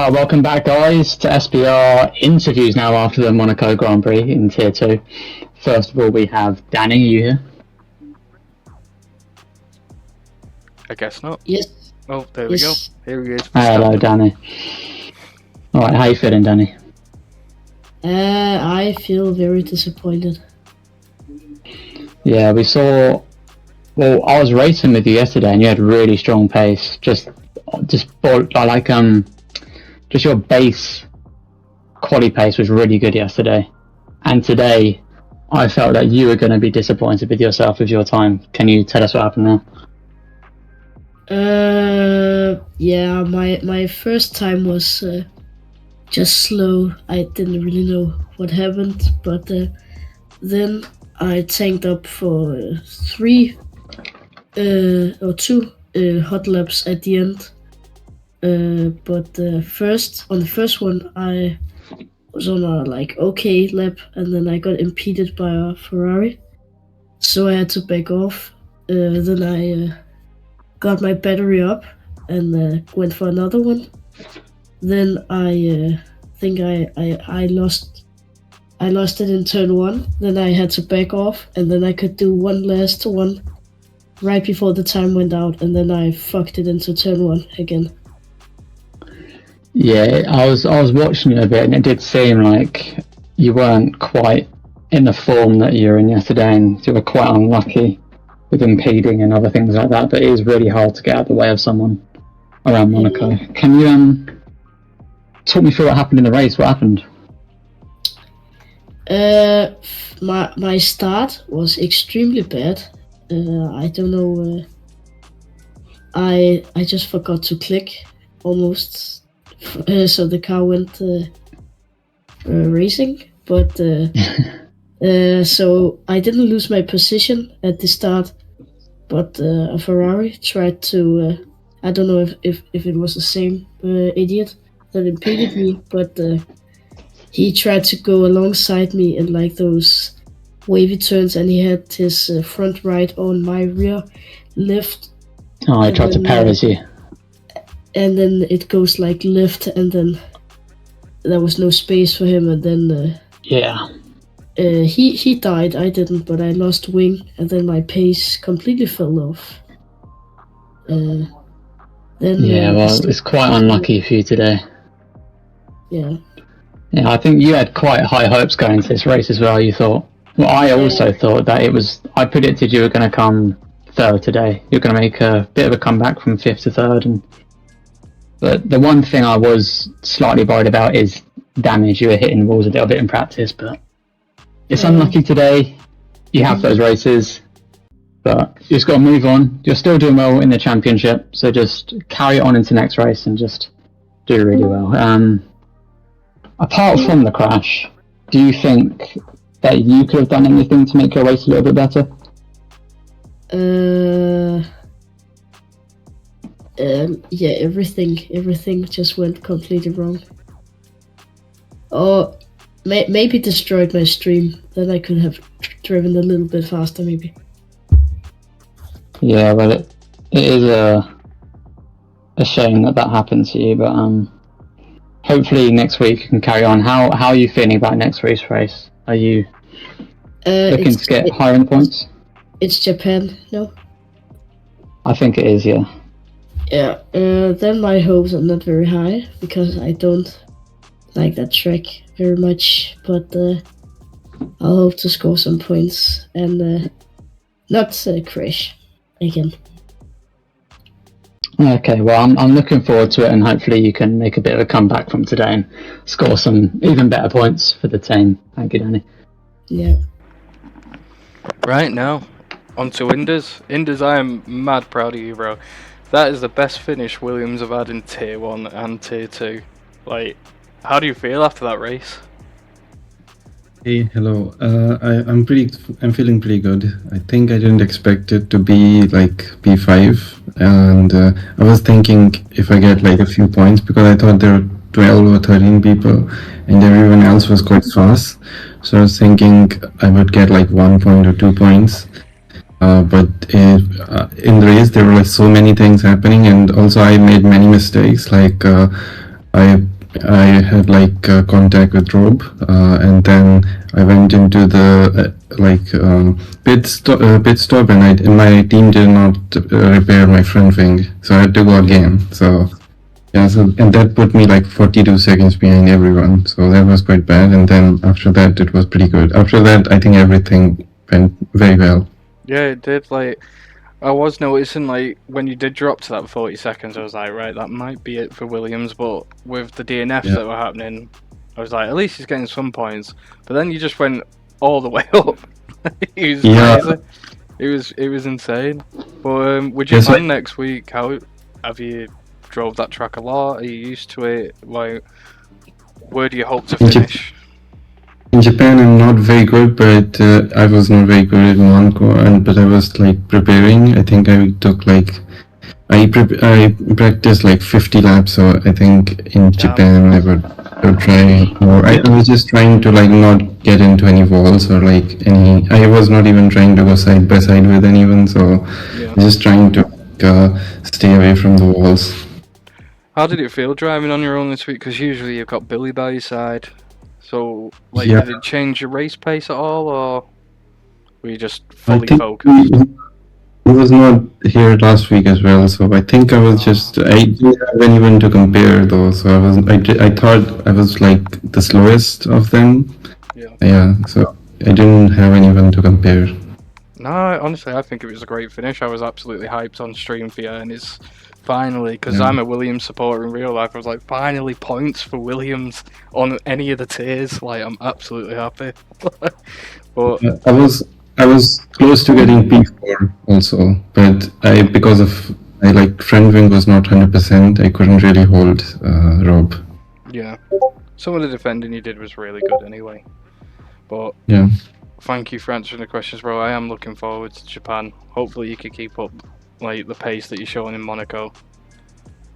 Alright, welcome back guys to SPR interviews now after the Monaco Grand Prix in Tier 2. First of all, we have Danny, are you here? I guess not. Yes. Oh, there we go. Here he is. Hello Danny. Alright, how you feeling Danny? I feel very disappointed. Yeah, we saw... Well, I was racing with you yesterday and you had really strong pace. Just your base quali pace was really good yesterday. And today, I felt that you were going to be disappointed with yourself with your time. Can you tell us what happened there? Yeah, my first time was just slow. I didn't really know what happened, but then I tanked up for 3 or 2 hot laps at the end. But on the first one, I was on a okay lap, and then I got impeded by a Ferrari, so I had to back off. Then I got my battery up and went for another one. Then I think I lost it in turn 1. Then I had to back off, and then I could do one last one right before the time went out, and then I fucked it into turn 1 again. Yeah, I was watching you a bit, and it did seem like you weren't quite in the form that you were in yesterday, and you were quite unlucky with impeding and other things like that. But it is really hard to get out of the way of someone around Monaco. Can you talk me through what happened in the race? What happened? My start was extremely bad. I don't know. I just forgot to click almost. So the car went racing, but so I didn't lose my position at the start, but a Ferrari tried to, I don't know if it was the same idiot that impeded me, but he tried to go alongside me in those wavy turns, and he had his front right on my rear left. Oh, he tried to Paris you. And then it goes left, and then there was no space for him, and then he died. I didn't, but I lost wing, and then my pace completely fell off. It's quite unlucky for you today. Yeah, I think you had quite high hopes going into this race as well. You thought. Well, I also thought that I predicted you were going to come 3rd today. You're going to make a bit of a comeback from 5th to 3rd, but the one thing I was slightly worried about is damage. You were hitting walls a little bit in practice, but it's unlucky today. You have those races, but you just got to move on. You're still doing well in the championship, so just carry it on into next race and just do really well. Apart from the crash, do you think that you could have done anything to make your race a little bit better? Yeah, everything just went completely wrong. Or maybe destroyed my stream. Then I could have driven a little bit faster, maybe. Yeah, well, it is a shame that happened to you, but hopefully next week you can carry on. How are you feeling about next week's race? Are you looking to get higher in points? It's Japan, no? I think it is, yeah. Yeah, then my hopes are not very high, because I don't like that track very much, but I'll hope to score some points and not crash again. Okay, well, I'm looking forward to it, and hopefully you can make a bit of a comeback from today and score some even better points for the team. Thank you, Danny. Yeah. Right now, on to Indus. Indus, I am mad proud of you, bro. That is the best finish Williams have had in Tier 1 and Tier 2. How do you feel after that race? Hey, hello. I'm feeling pretty good. I think I didn't expect it to be P5, and I was thinking if I get a few points, because I thought there were 12 or 13 people and everyone else was quite fast. So I was thinking I would get 1 point or 2 points. But in the race there were so many things happening, and also I made many mistakes. I I had like contact with Rob, and then I went into the pit stop, and my team did not repair my front wing, so I had to go again. So yeah, and that put me like 42 seconds behind everyone. So that was quite bad. And then after that, it was pretty good. After that, I think everything went very well. Yeah, it did. Like, I was noticing, like, when you did drop to that 40 seconds, I was like, right, that might be it for Williams. But with the DNFs Yeah. that were happening, I was like, at least he's getting some points. But then you just went all the way up. It was Yeah. crazy. It was insane. But with your Yes, plan next week, how have you drove that track a lot? Are you used to it? Like, where do you hope to finish? In Japan, I'm not very good, but I was not very good at Monaco, but I was like preparing. I think I took like I practiced like 50 laps, so I think in Japan I would try more. I was just trying to like not get into any walls or like any. I was not even trying to go side by side with anyone, so Yeah. just trying to stay away from the walls. How did it feel driving on your own this week? Because usually you've got Billy by your side. So, like, Yeah. did it change your race pace at all, or were you just I fully think focused? he was not here last week as well, so I think I was just I didn't have anyone to compare though, so I thought I was like the slowest of them. Yeah, so I didn't have anyone to compare. No, honestly, I think it was a great finish. I was absolutely hyped on stream for you, and it's finally, because Yeah. I'm a Williams supporter in real life, I was like, finally points for Williams on any of the tiers. Like, I'm absolutely happy. But I was close to getting P4 also, but because of my like front wing was not 100%, I couldn't really hold Rob. yeah, some of the defending you did was really good anyway. But Yeah. thank you for answering the questions, bro. I am looking forward to Japan. Hopefully you can keep up like the pace that you're showing in Monaco.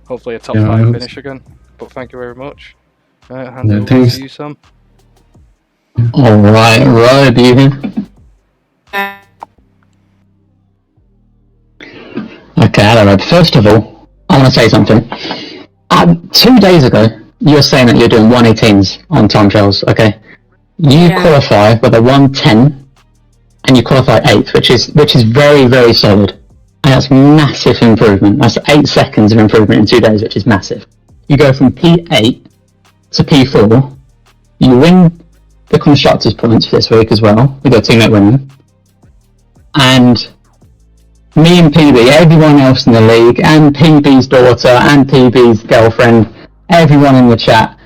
Hopefully a top Yeah, I 5 hope finish again. But thank you very much. Hand Yeah, it over thanks. to you, Sam. Alright, Rob, you here? Okay, hello, Rob. First of all, I want to say something. 2 days ago, you were saying that you're doing 118s on time trials, okay? You qualify with a 110, and you qualify 8th, which is very, very solid. And that's massive improvement. That's 8 seconds of improvement in 2 days, which is massive. You go from P8 to P4. You win the constructors' points for this week as well. We got teammate winning. And me and PB, everyone else in the league, and PB's daughter, and PB's girlfriend, everyone in the chat,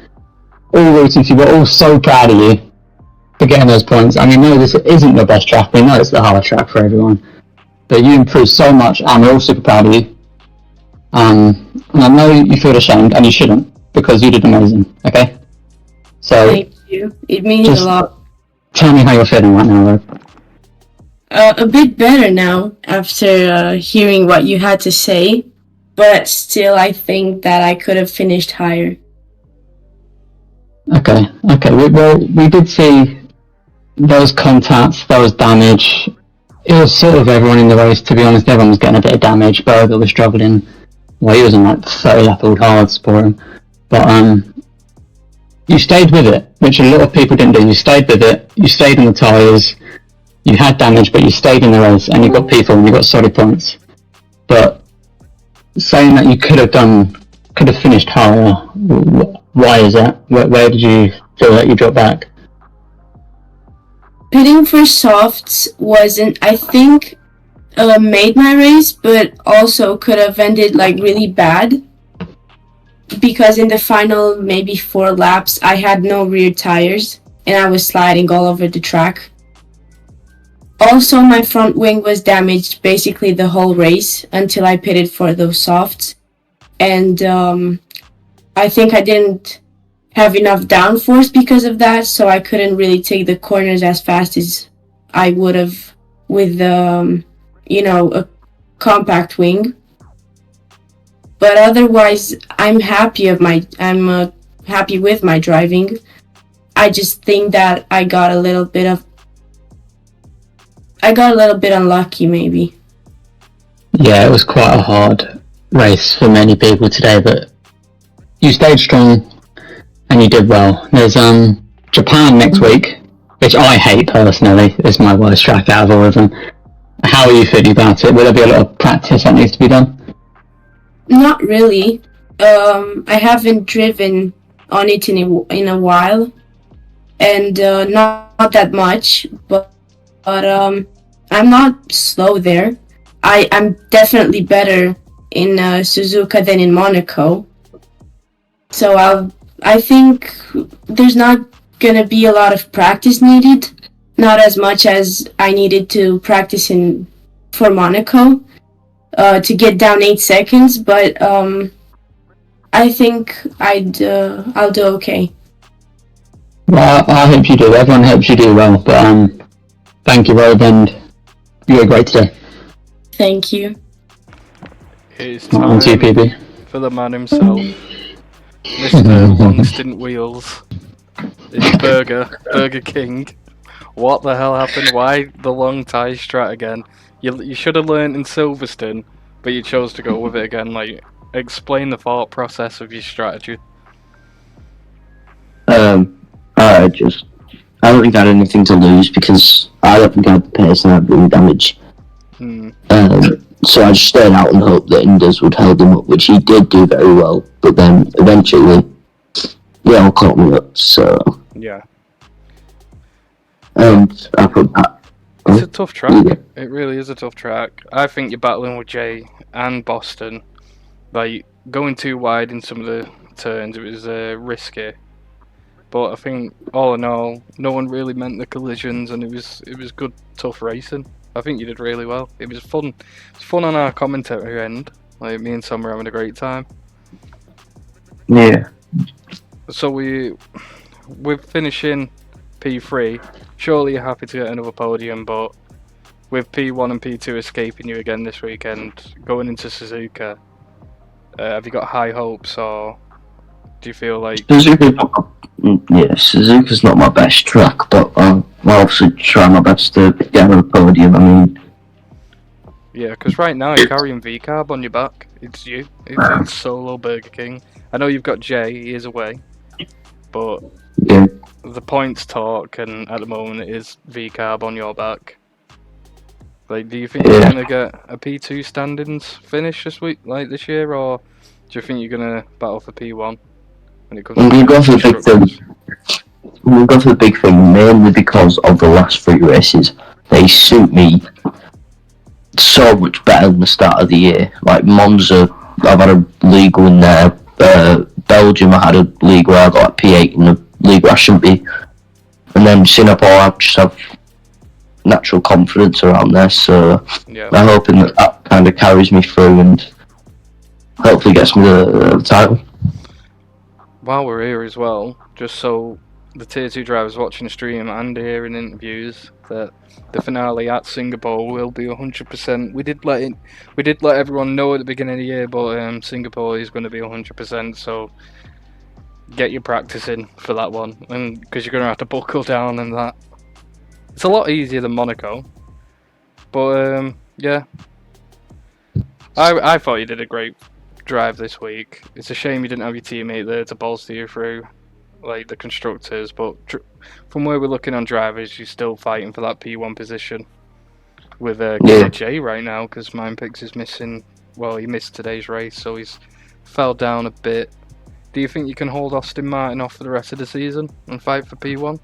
all rooting for you. We're all so proud of you for getting those points. I mean, no, this isn't the best track. We know it's the hard track for everyone. But you improved so much, and we're all super proud of you. And I know you feel ashamed, and you shouldn't, because you did amazing, okay? So, thank you. It means just a lot. tell me how you're feeling right now, Rob. A bit better now after hearing what you had to say, but still, I think that I could have finished higher. Okay. We did see those contacts, there was damage. It was sort of everyone in the race, to be honest. Everyone was getting a bit of damage. Berger was struggling. Well, he was on like 30 lap old hards for him. But you stayed with it, which a lot of people didn't do. You stayed with it. You stayed in the tyres. You had damage, but you stayed in the race, and you got P4 and you got solid points. But saying that you could have finished higher, why is that? Where did you feel that you dropped back? Pitting for softs wasn't, I think, made my race, but also could have ended like really bad. Because in the final maybe 4 laps, I had no rear tires and I was sliding all over the track. Also, my front wing was damaged basically the whole race until I pitted for those softs. And I think I didn't have enough downforce because of that, so I couldn't really take the corners as fast as I would have with, a compact wing. But otherwise, I'm happy with my driving. I just think that I got a little bit unlucky, maybe. Yeah, it was quite a hard race for many people today, but you stayed strong. and you did well. There's Japan next week, which I hate personally. It's my worst track out of all of them. How are you feeling about it? Will there be a lot of practice that needs to be done? Not really. I haven't driven on it in a while, and not that much. But I'm not slow there. I'm definitely better in Suzuka than in Monaco. So I think there's not gonna be a lot of practice needed. Not as much as I needed to practice for Monaco to get down 8 seconds, but I think I'll do okay. Well, I hope you do. Everyone hopes you do well. But thank you, Rob, and you were great today. Thank you. It's On time TPB. for the man himself, Mr. Long Stint Wheels. It's Burger King. What the hell happened? Why the long tie strat again? You should have learned in Silverstone, but you chose to go with it again. Like, explain the thought process of your strategy. I don't think I had anything to lose because I don't think I had the pace and I had really damage. So I just stayed out and hoped that Indus would hold him up, which he did do very well. But then eventually, they all caught me up. So Yeah. and I put that. It's a tough track. Yeah. It really is a tough track. I think you're battling with Jay and Boston. Like, going too wide in some of the turns, it was risky. But I think, all in all, no one really meant the collisions, and it was good, tough racing. I think you did really well. It was fun. It was fun on our commentary end. Like, me and Tom were having a great time. Yeah. So we're finishing P3. Surely you're happy to get another podium, but with P1 and P2 escaping you again this weekend, going into Suzuka, have you got high hopes, or do you feel like... Suzuka's not my best track, but I'll obviously try my best to get on a podium. I mean, Yeah, because right now you're carrying V-Carb on your back. It's you. It's solo Burger King. I know you've got Jay, he is away, but yeah. the points talk, and at the moment it is V-Carb on your back. Like, do you think you're going to get a P2 standings finish this week, like this year, or do you think you're going to battle for P1 when it comes I'm going to go for the big constructors? thing. I'm going to go for the big thing mainly because of the last 3 races. They suit me so much better than the start of the year. Like Monza, I've had a league win there. Belgium, I had a league where I got like P8 in a league where I shouldn't be. And then Singapore, I just have natural confidence around there. So Yeah. I'm hoping that kind of carries me through and hopefully gets me the title. While we're here as well, just so the Tier 2 drivers watching the stream and hearing interviews, that the finale at Singapore will be 100%. We did let everyone know at the beginning of the year, but Singapore is going to be 100%. So get your practice in for that one, and because you're going to have to buckle down and that. It's a lot easier than Monaco, but yeah. I thought you did a great drive this week. It's a shame you didn't have your teammate there to bolster you through, like the constructors, but from where we're looking on drivers, you're still fighting for that P1 position with KJ right now, because Mine Picks is missing. Well, he missed today's race, so he's fell down a bit. Do you think you can hold Austin Martin off for the rest of the season and fight for P1?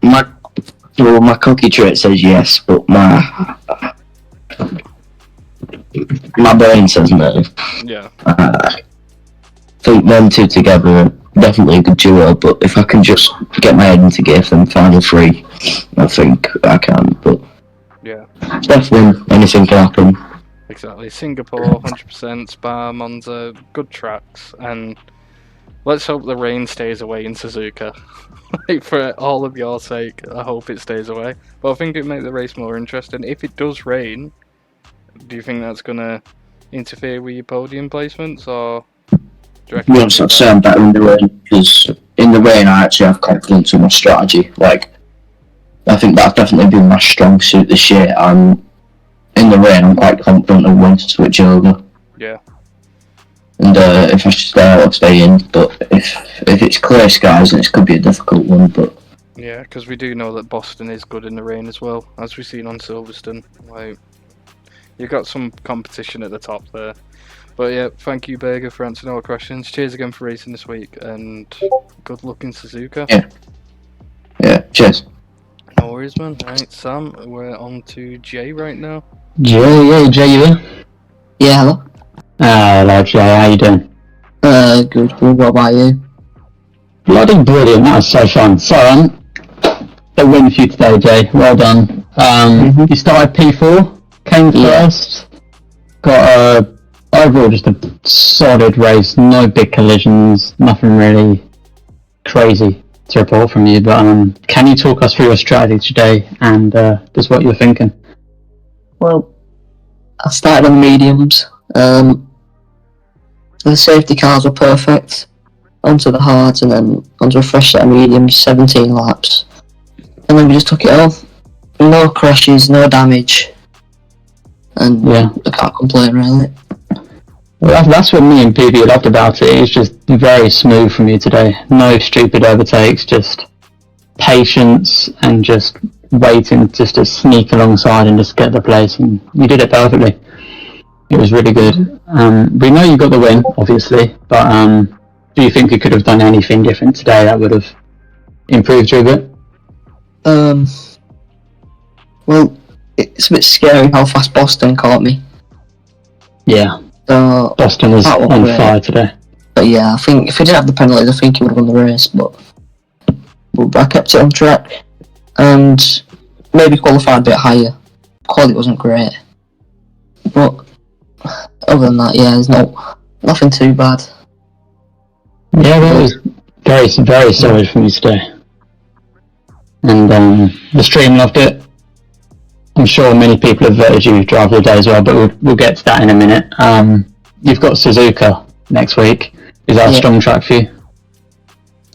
My cookie trait says yes, but my brain says no. Yeah. I think them two together are definitely a good duo, but if I can just get my head into gear for them final 3, I think I can, but Yeah. definitely anything can happen. Exactly. Singapore, 100%, Spa, Monza, good tracks, and let's hope the rain stays away in Suzuka. Like, for all of your sake, I hope it stays away. But I think it'd make the race more interesting. If it does rain, do you think that's going to interfere with your podium placements, or do you reckon? Yes, I'd say I'm better in the rain, because in the rain I actually have confidence in my strategy. Like, I think that's definitely been my strong suit this year, and in the rain I'm quite confident of when to switch over. Yeah. And if I stay out, I'll stay in. But if it's clear skies, then it could be a difficult one. But Yeah, because we do know that Boston is good in the rain as well, as we've seen on Silverstone. Like, you've got some competition at the top there. But yeah, thank you, Berger, for answering all our questions. Cheers again for racing this week, and good luck in Suzuka. yeah, cheers. No worries, man. Right, Sam, we're on to Jay right now. Jay, you there? Yeah, hello. Hello, Jay. How you doing? Good. What about you? Bloody brilliant. That was so fun. So, a win for you today, Jay. Well done. You started P4, came first, got overall just a solid race. No big collisions. Nothing really crazy to report from you. But can you talk us through your strategy today and just what you're thinking? Well, I started on mediums. The safety cars were perfect. Onto the hards and then onto a fresh set of mediums, 17 laps. And then we just took it off. No crashes, no damage. And Yeah. I can't complain really. Well, that's what me and PB loved about it. It's just very smooth from you today. No stupid overtakes, just patience and just waiting just to sneak alongside and just get the place. And you did it perfectly. It was really good. We know you got the win, obviously, but do you think you could have done anything different today that would have improved you a bit? Well, it's a bit scary how fast Boston caught me. Yeah, So, Boston was that was on great. fire today. But yeah, I think if he didn't have the penalties, I think he would have won the race. But I kept it on track and maybe qualified a bit higher. Quality wasn't great, but other than that, yeah, there's nothing too bad. Yeah, that was very, very solid from you today. And the stream loved it. I'm sure many people have voted you driver of the day as well, but we'll get to that in a minute. You've got Suzuka next week. Is that a strong track for you?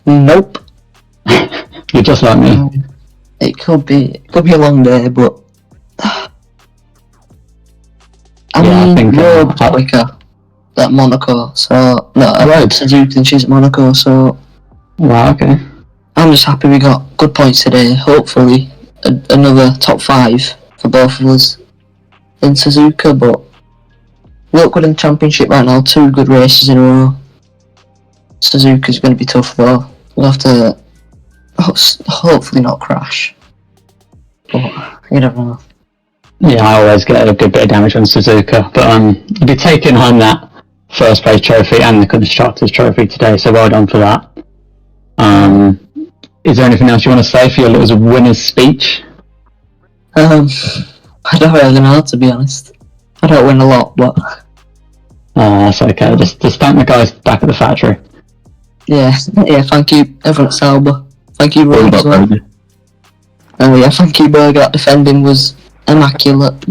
Nope. You're just like me. It could be a long day, but I think Road's quicker at Monaco, so no, Suzuka and she's at Monaco, so Wow, okay. I'm just happy we got good points today. Hopefully, another top 5 for both of us in Suzuka, but we look good in the championship right now. 2 good races in a row. Suzuka's going to be tough though. We'll have to hopefully not crash, but you never know. Yeah, I always get a good bit of damage on Suzuka, but you'll be taking home that first place trophy and the Constructors' Trophy today, so well done for that. Is there anything else you want to say for your little winner's speech? I don't really know, to be honest. I don't win a lot, but That's okay. Just thank the guys back at the factory. yeah, thank you everyone at Sauber. Thank you, Rob, as well. Thank you, Berger. That defending was immaculate.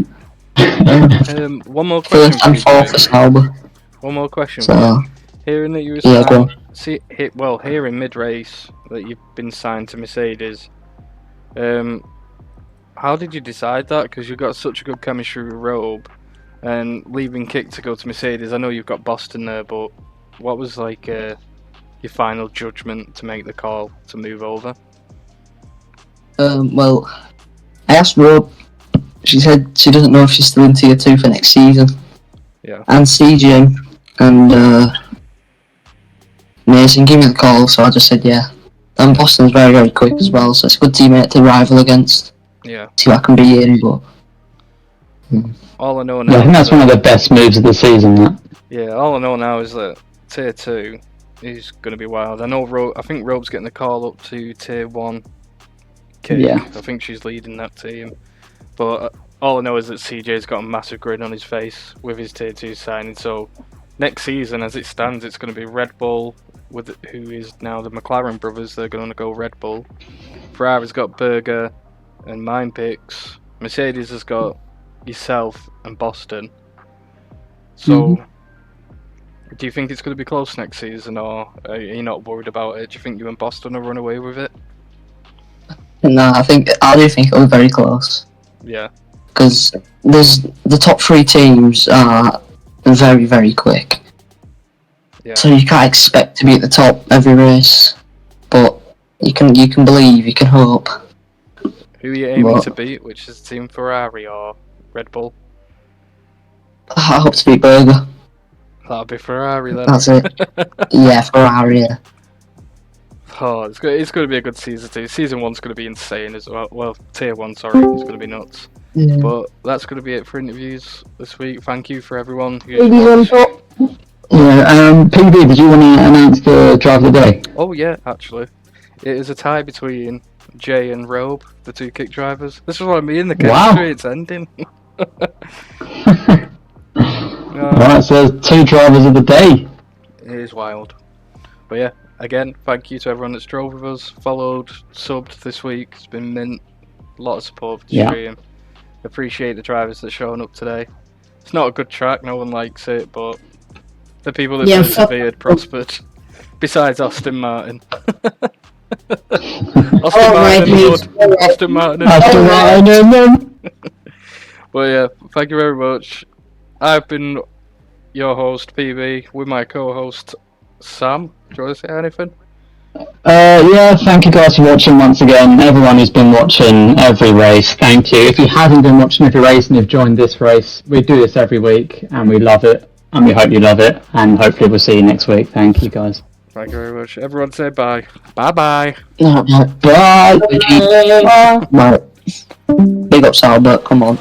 One more question. First and fourth for Sauber. One more question. So, Hearing that you were yeah, go signed, on. hearing mid-race that you've been signed to Mercedes, how did you decide that? Because you've got such a good chemistry with Robe, and leaving Kick to go to Mercedes. I know you've got Boston there, but what was like your final judgment to make the call to move over? Well, I asked Rob. She said she doesn't know if she's still in Tier 2 for next season. Yeah. And CJ and Mason gave me the call, so I just said yeah. And Boston's very, very quick as well, so it's a good teammate to rival against. Yeah. See what I can be in, but All I know now. Yeah, I think that's one of the best moves of the season. That. Yeah, all I know now is that Tier 2 is going to be wild. I know I think Robe's getting the call up to Tier 1. Kick. Yeah. I think she's leading that team. But all I know is that CJ's got a massive grin on his face with his Tier 2 signing. So next season, as it stands, it's going to be Red Bull, who is now the McLaren brothers. They're going to go Red Bull. Ferrari's got Berger and Mine Picks. Mercedes has got yourself and Boston. So, do you think it's going to be close next season, or are you not worried about it? Do you think you and Boston will run away with it? no, I do think it'll be very close. Yeah. Because the top 3 teams are very, very quick. Yeah. So you can't expect to be at the top every race, but you can believe, you can hope. Who are you aiming What? to beat? Which is Team Ferrari or Red Bull? I hope to beat Berger. That'll be Ferrari then. That's it. Yeah, Ferrari. Yeah. Oh, it's going to be a good season too. Season 1's going to be insane as well. Well, Tier 1, sorry, it's going to be nuts. Yeah. But that's going to be it for interviews this week. Thank you for everyone who's watched. Yeah, PB, did you want to announce the drive of the day? Oh yeah, actually, it is a tie between Jay and Robe, the 2 kick drivers. This is what I mean. The chemistry, Wow. it's ending. Alright, so there's 2 drivers of the day. It is wild. But yeah, again, thank you to everyone that's drove with us, followed, subbed this week. It's been mint. A lot of support for the stream. Appreciate the drivers that's showing up today. It's not a good track, no one likes it, but the people that persevered prospered. Besides Aston Martin. Aston Martin and Hood. Aston Martin and Hood. But yeah, thank you very much. I've been your host, PB, with my co-host, Sam. Do you want to say anything? Yeah, thank you guys for watching once again. Everyone who's been watching every race, thank you. If you haven't been watching every race and you've joined this race, we do this every week and we love it. And we hope you love it. And hopefully we'll see you next week. Thank you guys. Thank you very much. Everyone say bye. Bye-bye. Bye. Bye. Bye. Big up, Albert. Come on.